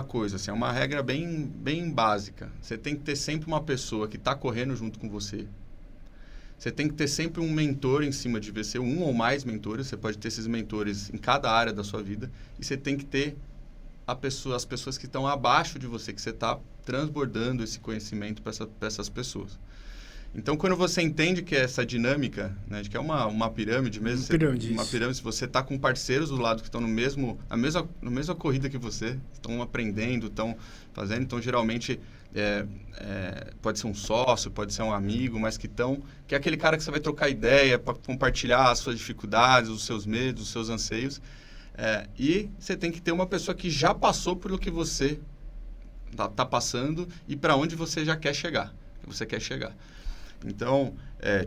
coisa, assim, é uma regra bem, bem básica. Você tem que ter sempre uma pessoa que está correndo junto com você. Você tem que ter sempre um mentor em cima de você, um ou mais mentores. Você pode ter esses mentores em cada área da sua vida. E você tem que ter as pessoas que estão abaixo de você, que você está transbordando esse conhecimento para essas pessoas. Então, quando você entende que é essa dinâmica, né, de que é uma pirâmide mesmo, uma pirâmide, se você está com parceiros do lado que estão na mesma corrida que você, estão aprendendo, estão fazendo, então geralmente pode ser um sócio, pode ser um amigo, mas que é aquele cara que você vai trocar ideia para compartilhar as suas dificuldades, os seus medos, os seus anseios. E você tem que ter uma pessoa que já passou por o que você está passando e para onde você já quer chegar. Então,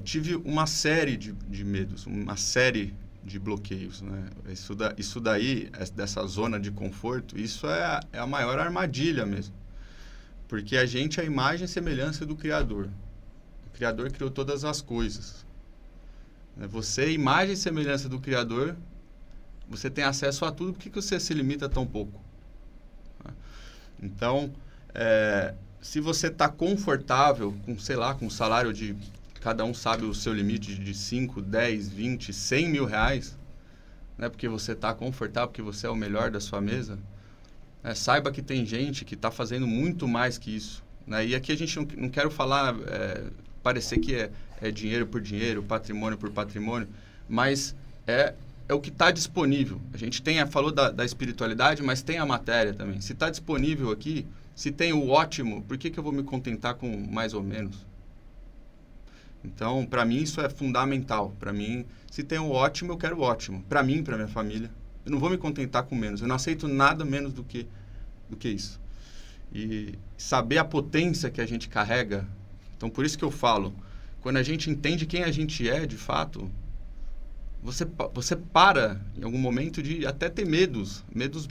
tive uma série de medos, uma série de bloqueios. Né? Isso daí, dessa zona de conforto, isso é a maior armadilha mesmo. Porque a gente é a imagem e semelhança do Criador. O Criador criou todas as coisas. Você é a imagem e semelhança do Criador, você tem acesso a tudo, por que você se limita tão pouco? Então, se você está confortável com, sei lá, com um salário de... Cada um sabe o seu limite de 5, 10, 20, 100 mil reais, né? Porque você está confortável, porque você é o melhor da sua mesa. Saiba que tem gente que está fazendo muito mais que isso. Né? E aqui a gente não quero falar, parecer que é dinheiro por dinheiro, patrimônio por patrimônio, mas é o que está disponível. A gente falou da espiritualidade, mas tem a matéria também. Se está disponível aqui, se tem o ótimo, por que eu vou me contentar com mais ou menos? Então, para mim, isso é fundamental. Para mim, se tem o ótimo, eu quero o ótimo. Para mim, para minha família. Eu não vou me contentar com menos. Eu não aceito nada menos do que isso. E saber a potência que a gente carrega. Então, por isso que eu falo, quando a gente entende quem a gente é, de fato, você para, em algum momento, de até ter medos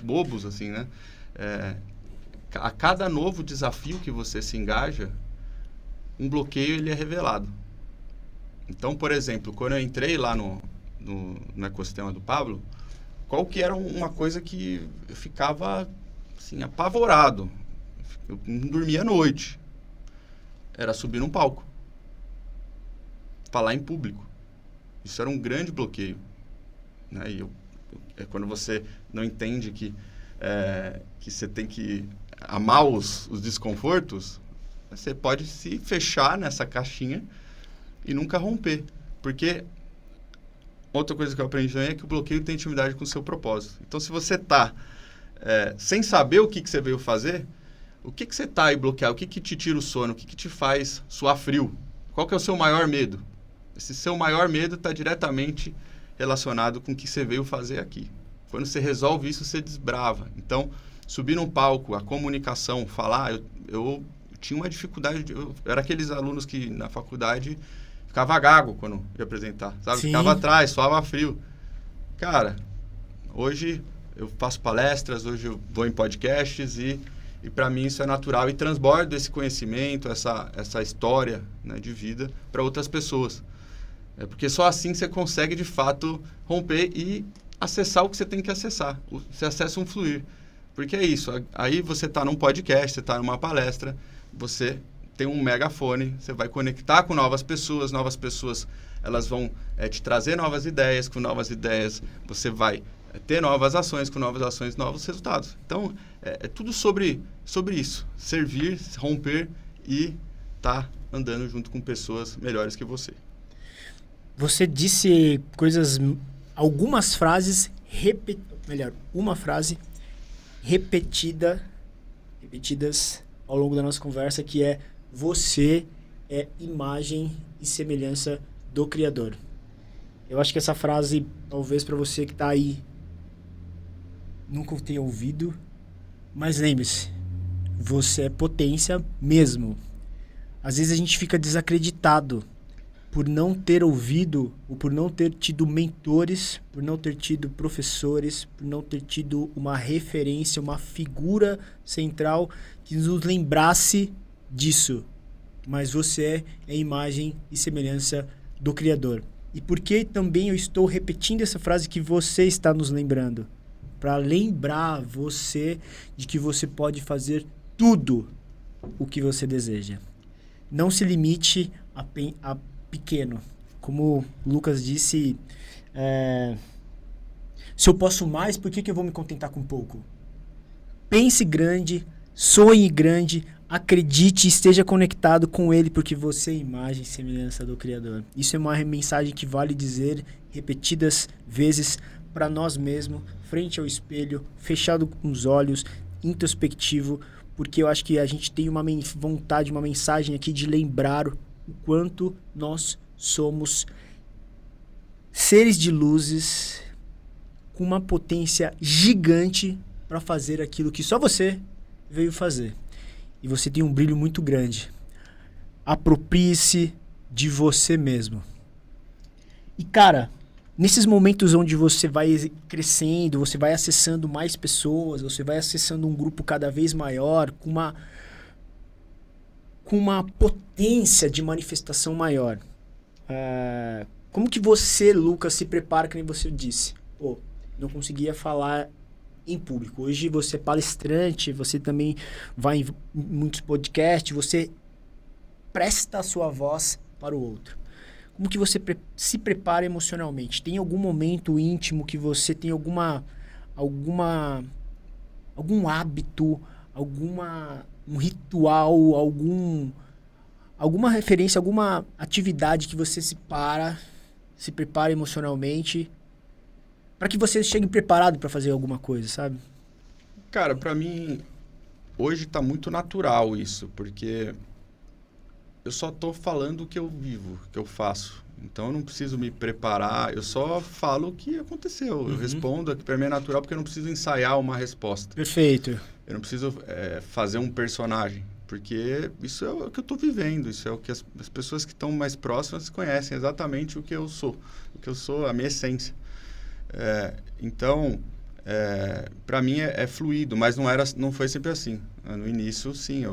bobos, assim, né? A cada novo desafio que você se engaja, um bloqueio ele é revelado. Então, por exemplo, quando eu entrei lá no ecossistema do Pablo, qual que era uma coisa que eu ficava, assim, apavorado. Eu não dormia à noite. Era subir num palco. Falar em público. Isso era um grande bloqueio. Né? E quando você não entende que você tem que amar os desconfortos, você pode se fechar nessa caixinha e nunca romper. Porque outra coisa que eu aprendi também é que o bloqueio tem intimidade com o seu propósito. Então, se você está sem saber o que você veio fazer, o que você está aí bloqueado? O que te tira o sono? O que te faz suar frio? Qual que é o seu maior medo? Esse seu maior medo está diretamente relacionado com o que você veio fazer aqui. Quando você resolve isso, você desbrava. Então, subir num palco, a comunicação, falar... Eu tinha uma dificuldade... Eu era aqueles alunos que na faculdade ficava gago quando ia apresentar, sabe? Sim. Ficava atrás, suava frio. Cara, hoje eu faço palestras, hoje eu vou em podcasts e para mim isso é natural. E transbordo esse conhecimento, essa história, né, de vida para outras pessoas. Porque só assim você consegue, de fato, romper e acessar o que você tem que acessar. Você acessa um fluir. Porque é isso. Aí você está num podcast, você está numa palestra, você tem um megafone, você vai conectar com novas pessoas elas vão te trazer novas ideias, com novas ideias você vai ter novas ações, com novas ações, novos resultados. Então, é tudo sobre isso. Servir, romper e estar andando junto com pessoas melhores que você. Você disse algumas frases, uma frase repetidas ao longo da nossa conversa, que é: você é imagem e semelhança do Criador. Eu acho que essa frase, talvez para você que está aí, nunca tenha ouvido, mas lembre-se, você é potência mesmo. Às vezes a gente fica desacreditado por não ter ouvido, ou por não ter tido mentores, por não ter tido professores, por não ter tido uma referência, uma figura central que nos lembrasse disso. Mas você é a imagem e semelhança do Criador. E por que também eu estou repetindo essa frase que você está nos lembrando? Para lembrar você de que você pode fazer tudo o que você deseja. Não se limite a pequeno. Como o Lucas disse, se eu posso mais, por que eu vou me contentar com pouco? Pense grande, sonhe grande, acredite, esteja conectado com ele, porque você é imagem e semelhança do Criador. Isso é uma mensagem que vale dizer repetidas vezes para nós mesmos, frente ao espelho, fechado com os olhos, introspectivo, porque eu acho que a gente tem uma vontade, uma mensagem aqui de lembrar o quanto nós somos seres de luzes com uma potência gigante para fazer aquilo que só você veio fazer. E você tem um brilho muito grande. Aproprie-se de você mesmo. E, cara, nesses momentos onde você vai crescendo, você vai acessando mais pessoas, você vai acessando um grupo cada vez maior, com uma potência de manifestação maior. Como que você, Lucas, se prepara, que nem você disse? Não conseguia falar em público. Hoje você é palestrante, você também vai em muitos podcasts, você presta a sua voz para o outro. Como que você se prepara emocionalmente? Tem algum momento íntimo que você tem algum hábito, um ritual, alguma referência, alguma atividade que você se prepara emocionalmente para que você chegue preparado para fazer alguma coisa, sabe? Cara, pra mim, hoje tá muito natural isso, porque eu só tô falando o que eu vivo, o que eu faço. Então, eu não preciso me preparar, eu só falo o que aconteceu. Eu respondo, que pra mim é natural, porque eu não preciso ensaiar uma resposta. Perfeito. Eu não preciso fazer um personagem, porque isso é o que eu tô vivendo, isso é o que as pessoas que estão mais próximas conhecem exatamente o que eu sou, a minha essência. Então, para mim é fluido, mas não foi sempre assim. No início, sim,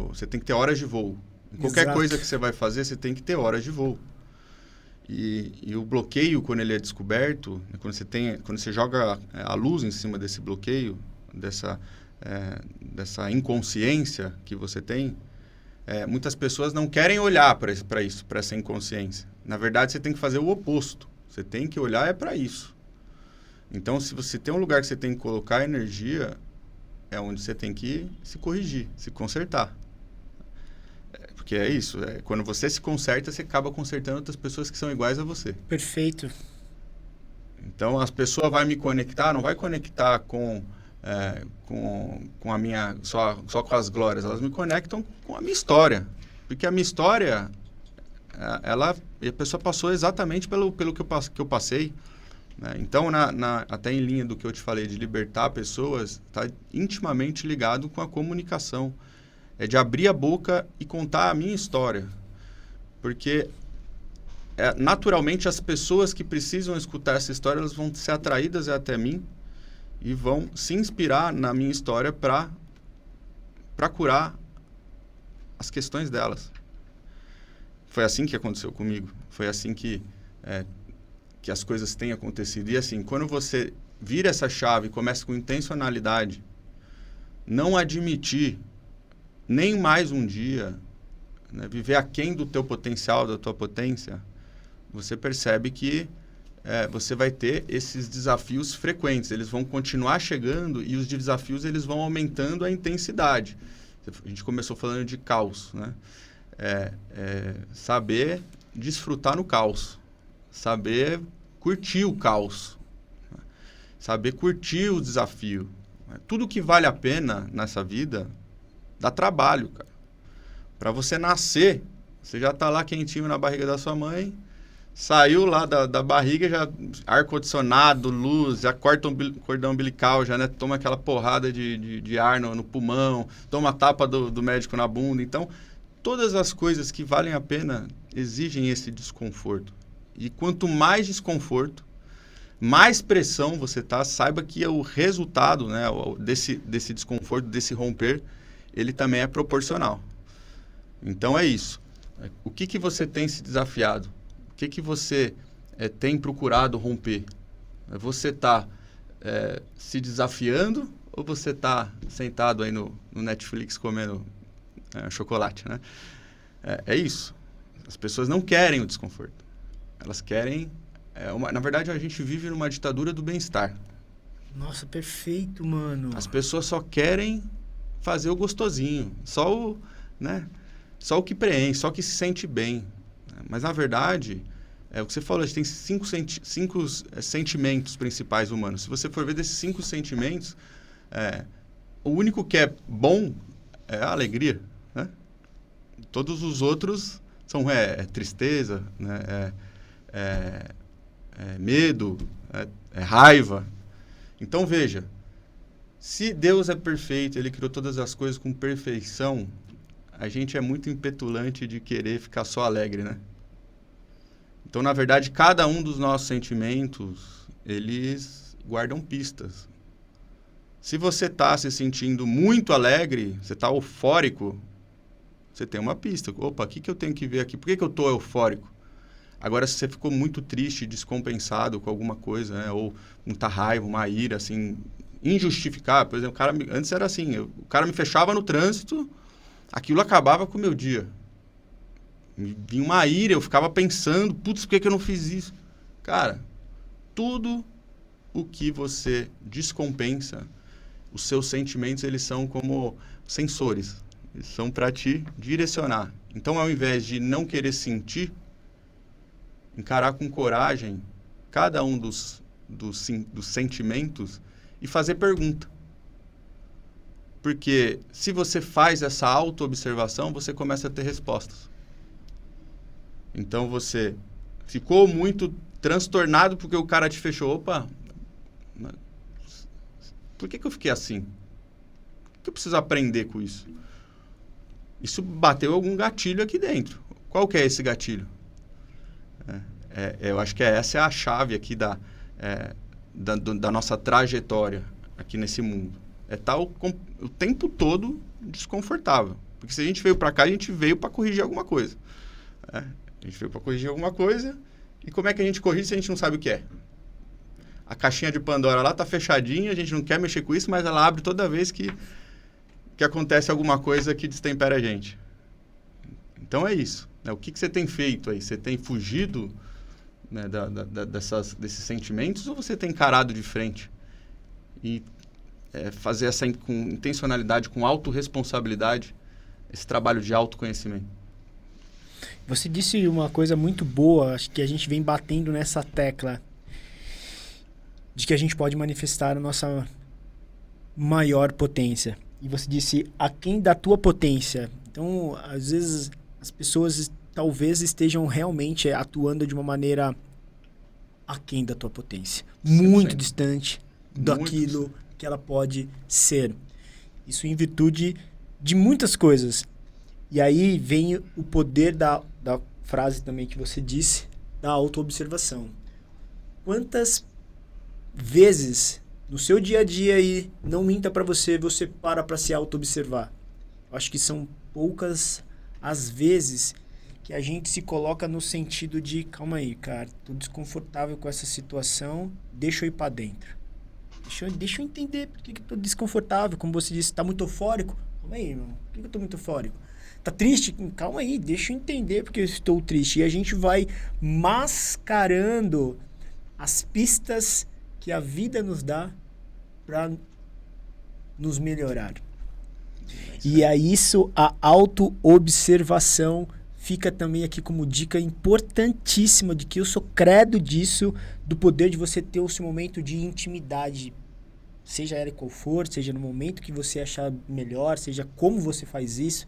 você tem que ter horas de voo. Em qualquer coisa que você vai fazer, você tem que ter horas de voo. E o bloqueio, quando ele é descoberto, quando você joga a luz em cima desse bloqueio, dessa inconsciência que você tem, muitas pessoas não querem olhar para isso, para essa inconsciência. Na verdade, você tem que fazer o oposto. Você tem que olhar para isso. Então, se você tem um lugar que você tem que colocar energia, é onde você tem que se corrigir, se consertar. Porque é isso. Quando você se conserta, você acaba consertando outras pessoas que são iguais a você. Perfeito. Então, as pessoas vão me conectar, não vai conectar com a minha... Só com as glórias. Elas me conectam com a minha história. Porque a minha história... a pessoa passou exatamente pelo que eu passei, né? Então, até em linha do que eu te falei de libertar pessoas, está intimamente ligado com a comunicação. É de abrir a boca e contar a minha história. Porque, naturalmente, as pessoas que precisam escutar essa história, elas vão ser atraídas até mim e vão se inspirar na minha história para curar as questões delas. Foi assim que aconteceu comigo. Foi assim que as coisas têm acontecido. E assim, quando você vira essa chave e começa com intencionalidade, não admitir nem mais um dia, né, viver aquém do teu potencial, da tua potência, você percebe que você vai ter esses desafios frequentes. Eles vão continuar chegando e os desafios eles vão aumentando a intensidade. A gente começou falando de caos, né? Saber desfrutar no caos, saber curtir o caos, saber curtir o desafio. Tudo que vale a pena nessa vida dá trabalho, cara. Para você nascer, você já tá lá quentinho na barriga da sua mãe, saiu lá da barriga, já ar-condicionado, luz, já corta o cordão umbilical, já, né, toma aquela porrada de ar no pulmão, toma a tapa do médico na bunda. Então, todas as coisas que valem a pena exigem esse desconforto. E quanto mais desconforto, mais pressão você tá, saiba que o resultado, né, desse desconforto, desse romper, ele também é proporcional. Então é isso. O que você tem se desafiado? O que você tem procurado romper? Você está se desafiando ou você está sentado aí no Netflix comendo chocolate, né? É isso. As pessoas não querem o desconforto. Elas querem... na verdade, a gente vive numa ditadura do bem-estar. Nossa, perfeito, mano. As pessoas só querem fazer o gostosinho. Só o que preenche, só o que se sente bem. Mas, na verdade, o que você falou, a gente tem cinco sentimentos principais humanos. Se você for ver desses 5 sentimentos, o único que é bom é a alegria, né? Todos os outros são tristeza, né? Medo, raiva. Então, veja, se Deus é perfeito, Ele criou todas as coisas com perfeição, a gente é muito impetulante de querer ficar só alegre, né? Então, na verdade, cada um dos nossos sentimentos, eles guardam pistas. Se você está se sentindo muito alegre, você está eufórico, você tem uma pista. Opa, o que eu tenho que ver aqui? Por que eu estou eufórico? Agora, se você ficou muito triste, descompensado com alguma coisa, né? Ou muita raiva, uma ira, assim, injustificável. Por exemplo, antes era assim, o cara me fechava no trânsito, aquilo acabava com o meu dia. Me vinha uma ira, eu ficava pensando, putz, por que eu não fiz isso? Cara, tudo o que você descompensa, os seus sentimentos, eles são como sensores. Eles são para te direcionar. Então, ao invés de não querer sentir, encarar com coragem cada um dos sentimentos e fazer pergunta. Porque se você faz essa auto-observação, você começa a ter respostas. Então, você ficou muito transtornado porque o cara te fechou. Opa, por que eu fiquei assim? O que eu preciso aprender com isso? Isso bateu algum gatilho aqui dentro. Qual que é esse gatilho? Eu acho que essa é a chave aqui da nossa trajetória aqui nesse mundo. É estar o tempo todo desconfortável. Porque se a gente veio para cá, a gente veio para corrigir alguma coisa. A gente veio para corrigir alguma coisa. E como é que a gente corrige se a gente não sabe o que é? A caixinha de Pandora lá está fechadinha, a gente não quer mexer com isso, mas ela abre toda vez que acontece alguma coisa que destempera a gente. Então é isso. Né? O que você tem feito aí? Você tem fugido, né, desses sentimentos ou você tem encarado de frente? E fazer essa com intencionalidade, com autorresponsabilidade, esse trabalho de autoconhecimento. Você disse uma coisa muito boa, acho que a gente vem batendo nessa tecla de que a gente pode manifestar a nossa maior potência. E você disse, aquém da tua potência. Então, às vezes, as pessoas talvez estejam realmente atuando de uma maneira aquém da tua potência. 100%. Muito distante daquilo que ela pode ser. Isso em virtude de muitas coisas. E aí vem o poder da frase também que você disse, da autoobservação. Quantas vezes no seu dia a dia aí, não minta para você para se auto-observar? Eu acho que são poucas as vezes que a gente se coloca no sentido de, calma aí, cara, tô desconfortável com essa situação, deixa eu ir para dentro. Deixa eu entender por que eu tô desconfortável. Como você disse, tá muito eufórico. Calma aí, irmão, por que eu tô muito eufórico? Tá triste? Calma aí, deixa eu entender porque eu estou triste. E a gente vai mascarando as pistas que a vida nos dá para nos melhorar. E é isso, a auto-observação fica também aqui como dica importantíssima de que eu sou credo disso, do poder de você ter o seu momento de intimidade, seja ela qual for, seja no momento que você achar melhor, seja como você faz isso,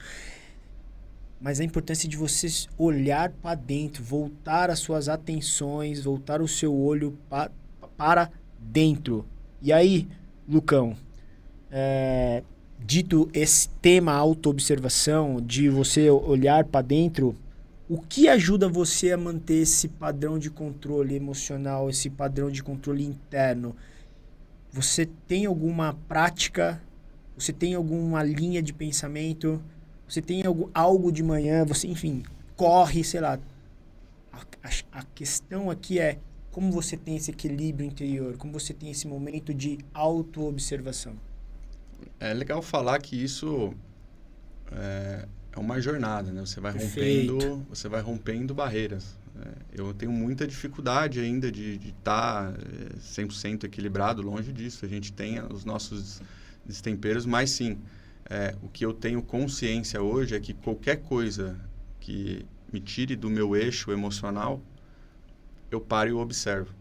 mas a importância de você olhar para dentro, voltar as suas atenções, voltar o seu olho para dentro. E aí, Lucão, dito esse tema autoobservação, de você olhar para dentro, o que ajuda você a manter esse padrão de controle emocional, esse padrão de controle interno? Você tem alguma prática? Você tem alguma linha de pensamento? Você tem algo de manhã? Você, enfim, corre, sei lá. A questão aqui é como você tem esse equilíbrio interior, como você tem esse momento de autoobservação. É legal falar que isso é uma jornada, né? Você vai rompendo barreiras. Eu tenho muita dificuldade ainda de estar 100% equilibrado, longe disso. A gente tem os nossos destemperos, mas sim, o que eu tenho consciência hoje é que qualquer coisa que me tire do meu eixo emocional, eu paro e eu observo.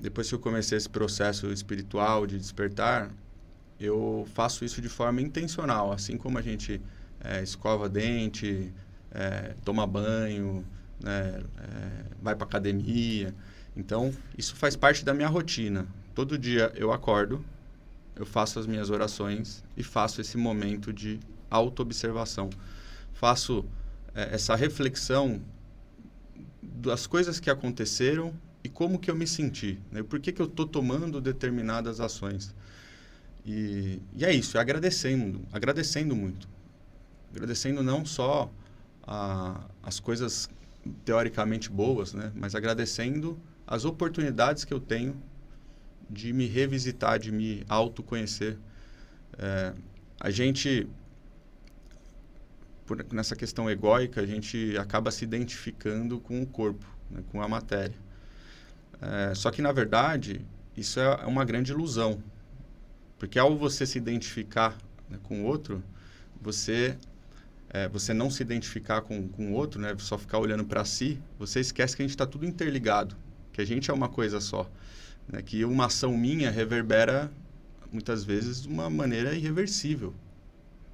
Depois que eu comecei esse processo espiritual de despertar, eu faço isso de forma intencional, assim como a gente escova dente, toma banho, né, vai para academia. Então, isso faz parte da minha rotina. Todo dia eu acordo, eu faço as minhas orações e faço esse momento de auto-observação. Faço essa reflexão das coisas que aconteceram e como que eu me senti, né? Por que eu estou tomando determinadas ações. E é isso, agradecendo muito. Agradecendo não só as coisas teoricamente boas, né? Mas agradecendo as oportunidades que eu tenho de me revisitar, de me autoconhecer. A gente, nessa questão egóica, a gente acaba se identificando com o corpo, né, com a matéria. Só que, na verdade, isso é uma grande ilusão. Porque ao você se identificar, né, com o outro, você não se identificar com o outro, né, só ficar olhando para si, você esquece que a gente está tudo interligado, que a gente é uma coisa só. Né, que uma ação minha reverbera, muitas vezes, de uma maneira irreversível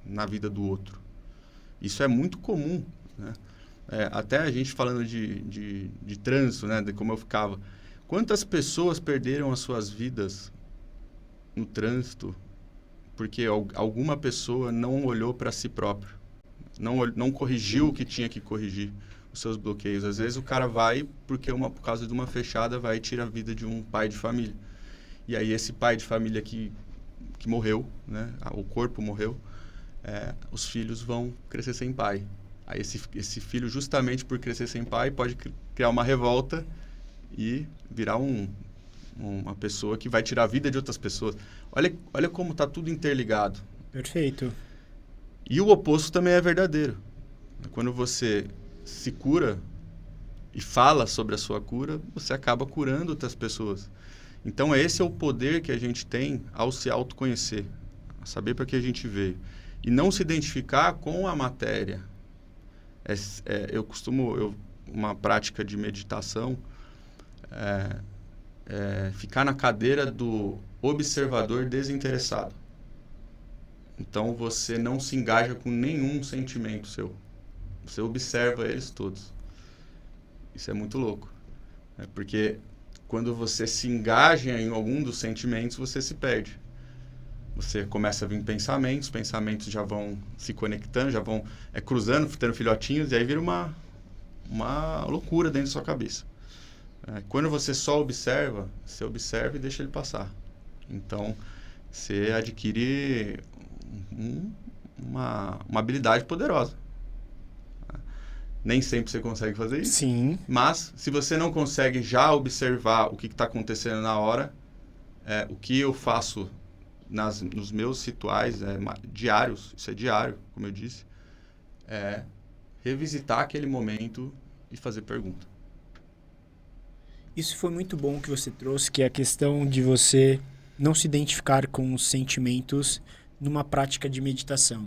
na vida do outro. Isso é muito comum. Né? Até a gente falando de trânsito, né, de como eu ficava. Quantas pessoas perderam as suas vidas no trânsito porque alguma pessoa não olhou para si próprio, não corrigiu o que tinha que corrigir, os seus bloqueios. Às vezes o cara vai porque por causa de uma fechada vai e tira a vida de um pai de família. E aí esse pai de família que morreu, né, o corpo morreu, os filhos vão crescer sem pai. Aí esse filho, justamente por crescer sem pai, pode criar uma revolta e virar uma pessoa que vai tirar a vida de outras pessoas. Olha como está tudo interligado. Perfeito. E o oposto também é verdadeiro. Quando você se cura e fala sobre a sua cura, você acaba curando outras pessoas. Então, esse é o poder que a gente tem ao se autoconhecer, a saber para que a gente veio. E não se identificar com a matéria. Uma prática de meditação ficar na cadeira do observador desinteressado. Então, você não se engaja com nenhum sentimento seu. Você observa eles todos. Isso é muito louco. Porque quando você se engaja em algum dos sentimentos, você se perde. Você começa a vir pensamentos já vão se conectando, já vão cruzando, tendo filhotinhos, e aí vira uma loucura dentro da sua cabeça. Quando você só observa, você observa e deixa ele passar. Então, você adquire uma habilidade poderosa. Nem sempre você consegue fazer isso. Sim. Mas, se você não consegue já observar o que está acontecendo na hora, o que eu faço nos meus rituais diários, isso é diário, como eu disse, é revisitar aquele momento e fazer pergunta. Isso foi muito bom que você trouxe, que é a questão de você não se identificar com os sentimentos numa prática de meditação.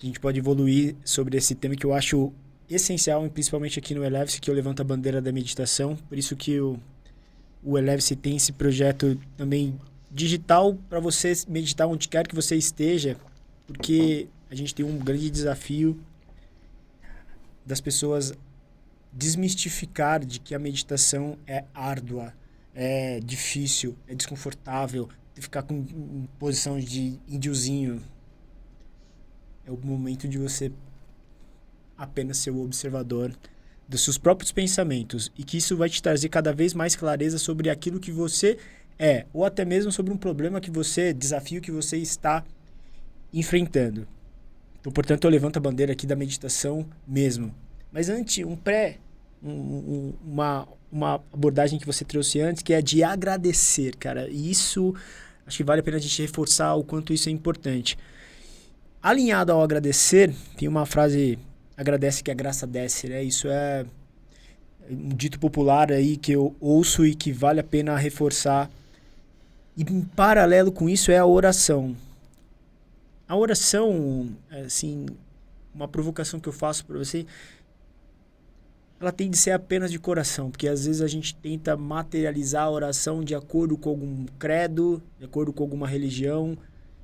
A gente pode evoluir sobre esse tema que eu acho essencial, e principalmente aqui no Eleve-se, que eu levanto a bandeira da meditação. Por isso que o Eleve-se tem esse projeto também digital para você meditar onde quer que você esteja, porque a gente tem um grande desafio das pessoas desmistificar de que a meditação é árdua, é difícil, é desconfortável, ficar com posição de índiozinho. É o momento de você apenas ser o observador dos seus próprios pensamentos, e que isso vai te trazer cada vez mais clareza sobre aquilo que você é, ou até mesmo sobre um problema desafio que você está enfrentando. Então, portanto, eu levanto a bandeira aqui da meditação mesmo. Mas antes, uma abordagem que você trouxe antes, que é de agradecer, cara. E isso, acho que vale a pena a gente reforçar o quanto isso é importante. Alinhado ao agradecer, tem uma frase, agradece que a graça desce, né? Isso é um dito popular aí que eu ouço e que vale a pena reforçar. E em paralelo com isso é a oração. A oração, assim, uma provocação que eu faço para você, ela tem de ser apenas de coração, porque às vezes a gente tenta materializar a oração de acordo com algum credo, de acordo com alguma religião,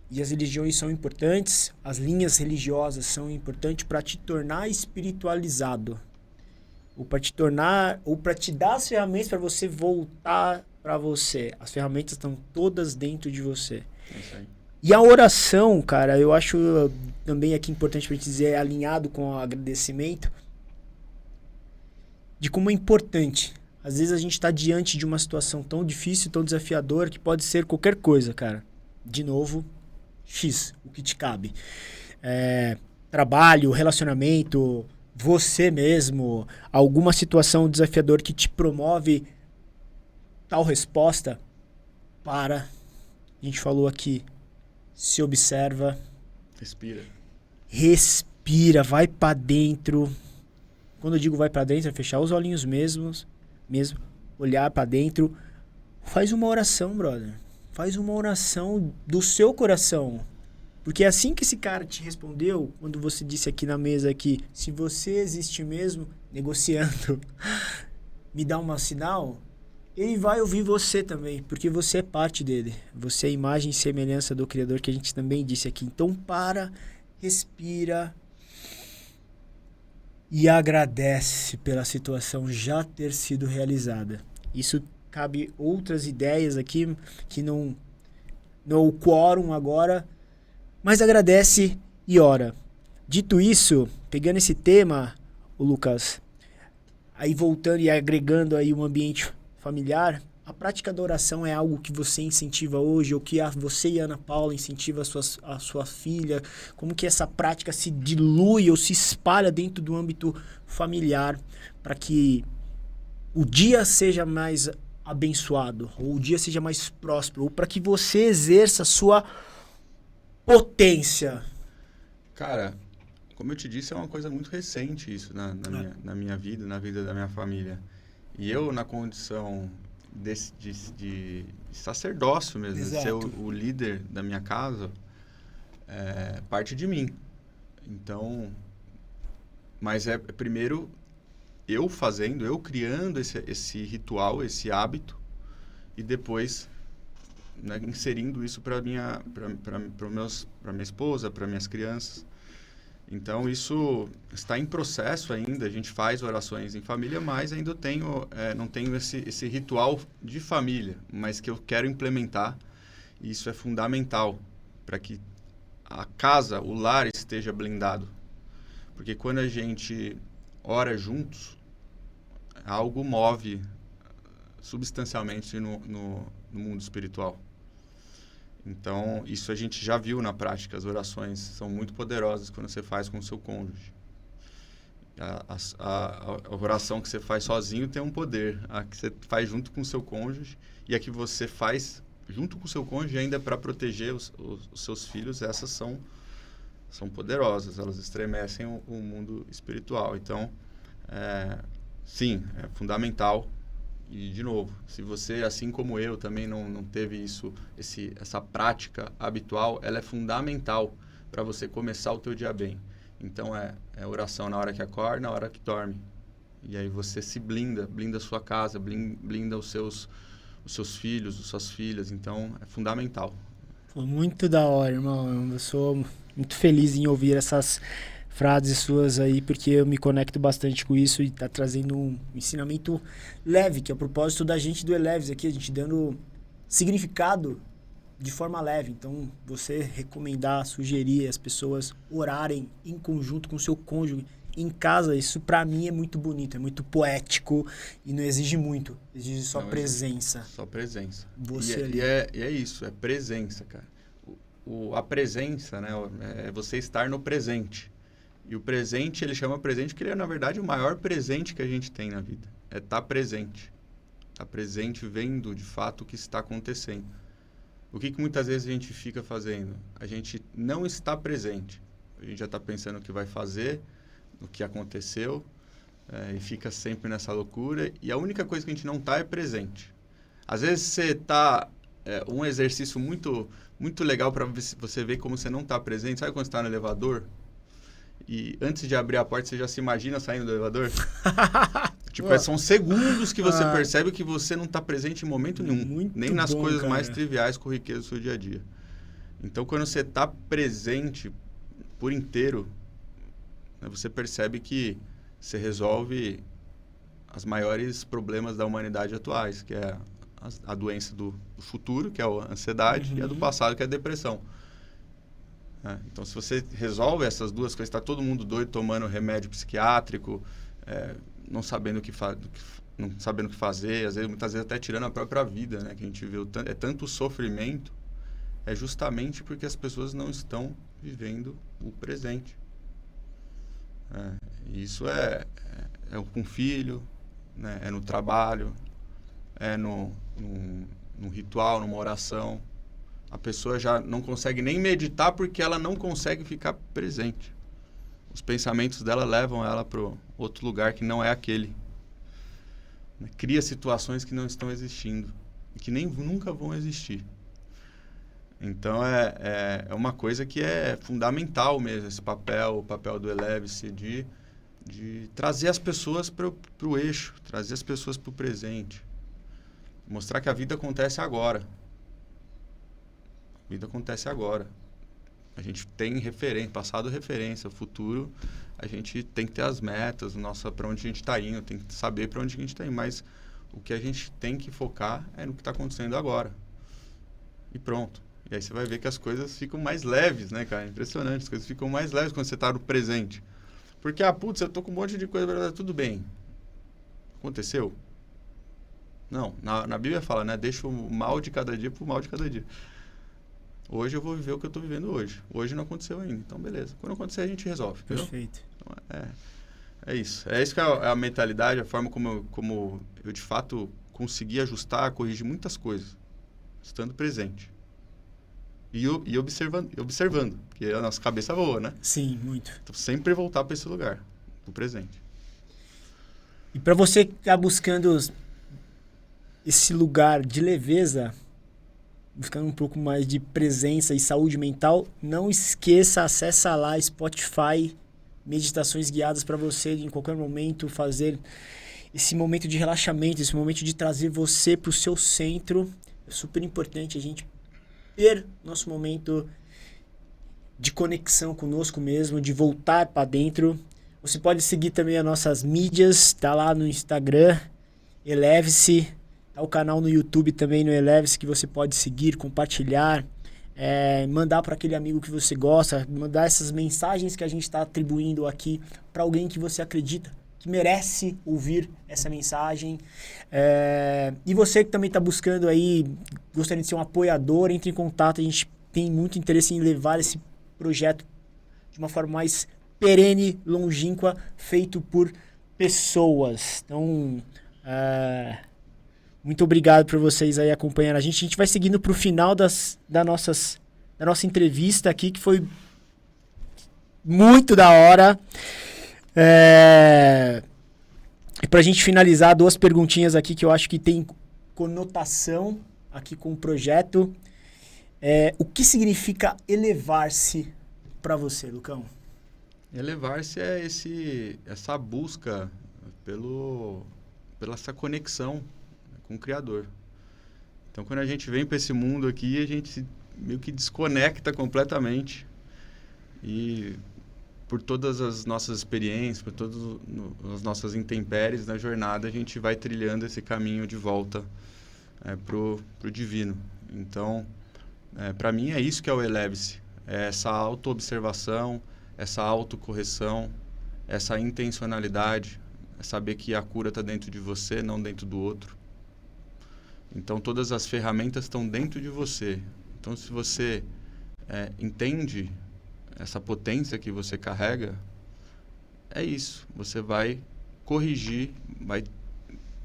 e as religiões são importantes, as linhas religiosas são importantes para te tornar espiritualizado, ou para te dar as ferramentas para você voltar para você. As ferramentas estão todas dentro de você. É isso aí. E a oração, cara, eu acho também aqui importante para te dizer, alinhado com o agradecimento, de como é importante. Às vezes a gente está diante de uma situação tão difícil, tão desafiadora, que pode ser qualquer coisa, cara. De novo, X, o que te cabe. Trabalho, relacionamento, você mesmo, alguma situação desafiadora que te promove tal resposta. para. A gente falou aqui, se observa, Respira. respira, vai pra dentro. Quando eu digo vai pra dentro, é fechar os olhinhos mesmo, olhar pra dentro. Faz uma oração, brother. Faz uma oração do seu coração. Porque é assim que esse cara te respondeu, quando você disse aqui na mesa que se você existe mesmo, negociando, me dá um sinal, ele vai ouvir você também, porque você é parte dele. Você é a imagem e semelhança do Criador, que a gente também disse aqui. Então para, respira e agradece pela situação já ter sido realizada. Isso cabe outras ideias aqui que não o quórum agora, mas agradece e ora. Dito isso, pegando esse tema, o Lucas, aí voltando e agregando aí um ambiente familiar, a prática da oração é algo que você incentiva hoje, ou que você e a Ana Paula incentiva a sua filha? Como que essa prática se dilui ou se espalha dentro do âmbito familiar para que o dia seja mais abençoado, ou o dia seja mais próspero, ou para que você exerça a sua potência? Cara, como eu te disse, é uma coisa muito recente isso na minha vida, na vida da minha família. E eu, na condição de sacerdócio mesmo, de ser o líder da minha casa, parte de mim. Então, mas é primeiro eu fazendo, eu criando esse ritual, esse hábito, e depois, né, inserindo isso para minha esposa, para minhas crianças. Então, isso está em processo ainda. A gente faz orações em família, mas ainda não tenho esse ritual de família, mas que eu quero implementar. E isso é fundamental para que a casa, o lar, esteja blindado. Porque quando a gente ora juntos, algo move substancialmente no mundo espiritual. Então, isso a gente já viu na prática. As orações são muito poderosas quando você faz com o seu cônjuge. A oração que você faz sozinho tem um poder. A que você faz junto com o seu cônjuge e a que você faz junto com o seu cônjuge ainda para proteger os seus filhos, essas são poderosas. Elas estremecem o mundo espiritual. Então, sim, é fundamental. E, de novo, se você, assim como eu, também não teve essa prática habitual, ela é fundamental para você começar o teu dia bem. Então, é oração na hora que acorda, na hora que dorme. E aí você se blinda a sua casa, blinda os seus filhos, as suas filhas. Então, é fundamental. Pô, muito da hora, irmão. Eu sou muito feliz em ouvir essas frases suas aí, porque eu me conecto bastante com isso e tá trazendo um ensinamento leve, que é o propósito da gente do Eleves aqui, a gente dando significado de forma leve. Então, você recomendar, sugerir as pessoas orarem em conjunto com o seu cônjuge em casa, isso pra mim é muito bonito, é muito poético e não exige muito, exige só presença. Só presença. Você ali. E é isso, é presença, cara. A presença, né, é você estar no presente. E o presente, ele chama presente porque ele é, na verdade, o maior presente que a gente tem na vida. É estar presente. Estar presente vendo, de fato, o que está acontecendo. O que muitas vezes a gente fica fazendo? A gente não está presente. A gente já está pensando o que vai fazer, no que aconteceu, e fica sempre nessa loucura. E a única coisa que a gente não está é presente. Às vezes você está... um exercício muito, muito legal para você ver como você não está presente. Sabe quando você está no elevador? E antes de abrir a porta, você já se imagina saindo do elevador? Tipo, são segundos que você percebe que você não está presente em momento nenhum. Muito nem nas bom, coisas cara. mais triviais, corriqueiras do seu dia a dia. Então, quando você está presente por inteiro, né, você percebe que você resolve os maiores problemas da humanidade atuais, que é a doença do futuro, que é a ansiedade, e a do passado, que é a depressão. Então, se você resolve essas duas coisas, está todo mundo doido tomando remédio psiquiátrico, não sabendo o que fazer, muitas vezes até tirando a própria vida, né? Que a gente vê tanto sofrimento, é justamente porque as pessoas não estão vivendo o presente. E isso é com o filho, né? É no trabalho, é num ritual, numa oração. A pessoa já não consegue nem meditar porque ela não consegue ficar presente. Os pensamentos dela levam ela para outro lugar que não é aquele. Cria situações que não estão existindo e que nem nunca vão existir. Então, é uma coisa que é fundamental mesmo, esse papel, o papel do Eleve-se, de trazer as pessoas para o eixo, trazer as pessoas para o presente. Mostrar que a vida acontece agora. A vida acontece agora. A gente tem referência, passado referência, futuro, a gente tem que ter as metas, para onde a gente está indo, tem que saber para onde a gente está indo, mas o que a gente tem que focar é no que está acontecendo agora. E pronto. E aí você vai ver que as coisas ficam mais leves, né, cara? Impressionante, as coisas ficam mais leves quando você está no presente. Porque, putz, eu tô com um monte de coisa, tudo bem. Aconteceu? Não, na Bíblia fala, né? Deixa o mal de cada dia pro mal de cada dia. Hoje eu vou viver o que eu estou vivendo hoje. Hoje não aconteceu ainda, então beleza. Quando acontecer, a gente resolve. Perfeito. Então, é isso. É isso que é a mentalidade, a forma como eu, de fato, consegui ajustar, corrigir muitas coisas, estando presente. E observando, porque a nossa cabeça voa, né? Sim, muito. Então, sempre voltar para esse lugar, pro presente. E para você que está buscando esse lugar de leveza, buscando um pouco mais de presença e saúde mental, não esqueça, acessa lá Spotify, meditações guiadas para você em qualquer momento fazer esse momento de relaxamento, esse momento de trazer você para o seu centro. É super importante a gente ter nosso momento de conexão conosco mesmo, de voltar para dentro. Você pode seguir também as nossas mídias, tá lá no Instagram, Eleve-se. Tá o canal no YouTube também, no Eleve-se, que você pode seguir, compartilhar, mandar para aquele amigo que você gosta, mandar essas mensagens que a gente está atribuindo aqui para alguém que você acredita, que merece ouvir essa mensagem. E você que também está buscando aí, gostaria de ser um apoiador, entre em contato. A gente tem muito interesse em levar esse projeto de uma forma mais perene, longínqua, feito por pessoas. Então, muito obrigado por vocês aí acompanhando a gente. A gente vai seguindo para o final da nossa entrevista aqui, que foi muito da hora. E para a gente finalizar, 2 perguntinhas aqui que eu acho que tem conotação aqui com o projeto. O que significa elevar-se para você, Lucão? Elevar-se é essa busca pela essa conexão com o Criador. Então, quando a gente vem para esse mundo aqui, a gente meio que desconecta completamente. E por todas as nossas experiências, por todas as nossas intempéries na jornada, a gente vai trilhando esse caminho de volta pro divino. Então, para mim é isso que é o Eleve-se. É essa auto-observação, essa autocorreção, essa intencionalidade, é saber que a cura está dentro de você, não dentro do outro. Então, todas as ferramentas estão dentro de você. Então, se você entende essa potência que você carrega, é isso. Você vai corrigir, vai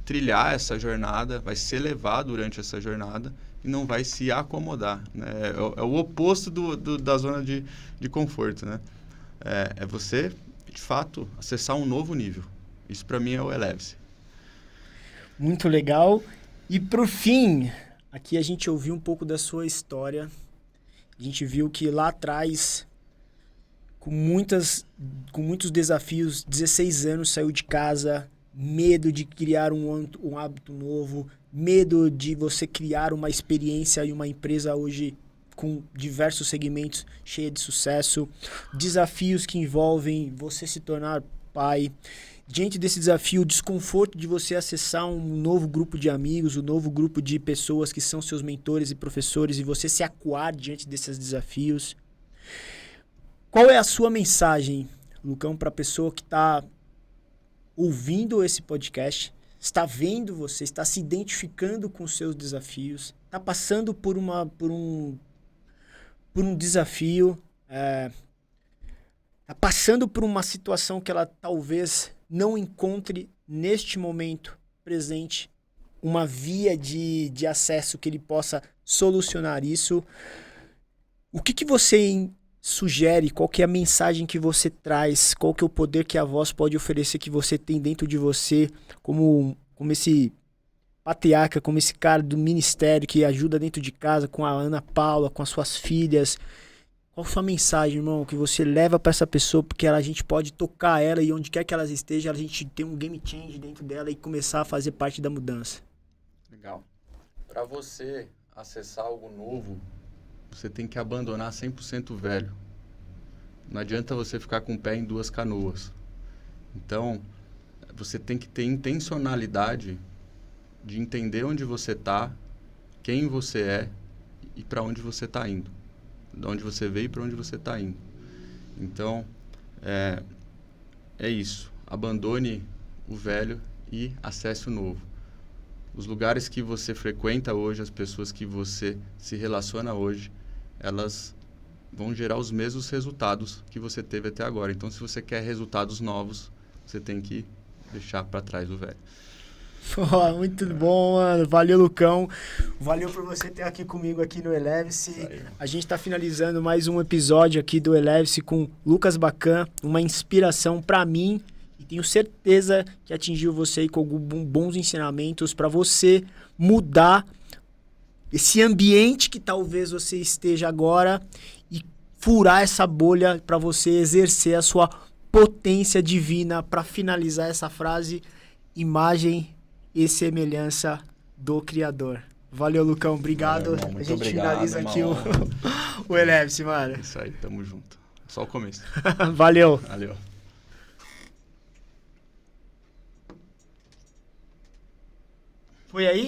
trilhar essa jornada, vai se elevar durante essa jornada e não vai se acomodar, né? É o oposto da zona de conforto, né? É você, de fato, acessar um novo nível. Isso, para mim, é o Eleve-se. Muito legal. E, por fim, aqui a gente ouviu um pouco da sua história. A gente viu que lá atrás, com muitos desafios, 16 anos, saiu de casa, medo de criar um hábito novo, medo de você criar uma experiência e uma empresa hoje com diversos segmentos cheia de sucesso, desafios que envolvem você se tornar pai. Diante desse desafio, o desconforto de você acessar um novo grupo de amigos, um novo grupo de pessoas que são seus mentores e professores, e você se acuar diante desses desafios. Qual é a sua mensagem, Lucão, para a pessoa que está ouvindo esse podcast, está vendo você, está se identificando com os seus desafios, está passando por um desafio, está passando por uma situação que ela talvez não encontre neste momento presente uma via de acesso que ele possa solucionar isso. O que você sugere? Qual que é a mensagem que você traz? Qual que é o poder que a voz pode oferecer que você tem dentro de você como esse patriarca, como esse cara do ministério que ajuda dentro de casa com a Ana Paula, com as suas filhas? Qual a sua mensagem, irmão, que você leva para essa pessoa, porque a gente pode tocar ela e onde quer que ela esteja, a gente tem um game change dentro dela e começar a fazer parte da mudança? Legal. Para você acessar algo novo, você tem que abandonar 100% o velho. Não adianta você ficar com o pé em duas canoas. Então, você tem que ter intencionalidade de entender onde você está, quem você é e para onde você está indo. De onde você veio e para onde você está indo. Então, é isso. Abandone o velho e acesse o novo. Os lugares que você frequenta hoje, as pessoas que você se relaciona hoje, elas vão gerar os mesmos resultados que você teve até agora. Então, se você quer resultados novos, você tem que deixar para trás o velho. Muito bom, mano. Valeu, Lucão. Valeu por você estar aqui comigo aqui no Eleve-se. A gente está finalizando mais um episódio aqui do Eleve-se com Lucas Bacan, uma inspiração para mim e tenho certeza que atingiu você aí com bons ensinamentos para você mudar esse ambiente que talvez você esteja agora e furar essa bolha para você exercer a sua potência divina. Para finalizar essa frase, imagem e semelhança do Criador. Valeu, Lucão. Obrigado. Valeu, irmão, a gente obrigado, finaliza aqui irmão. o Eleve-se, mano. Isso aí, tamo junto. Só o começo. Valeu. Valeu. Foi aí?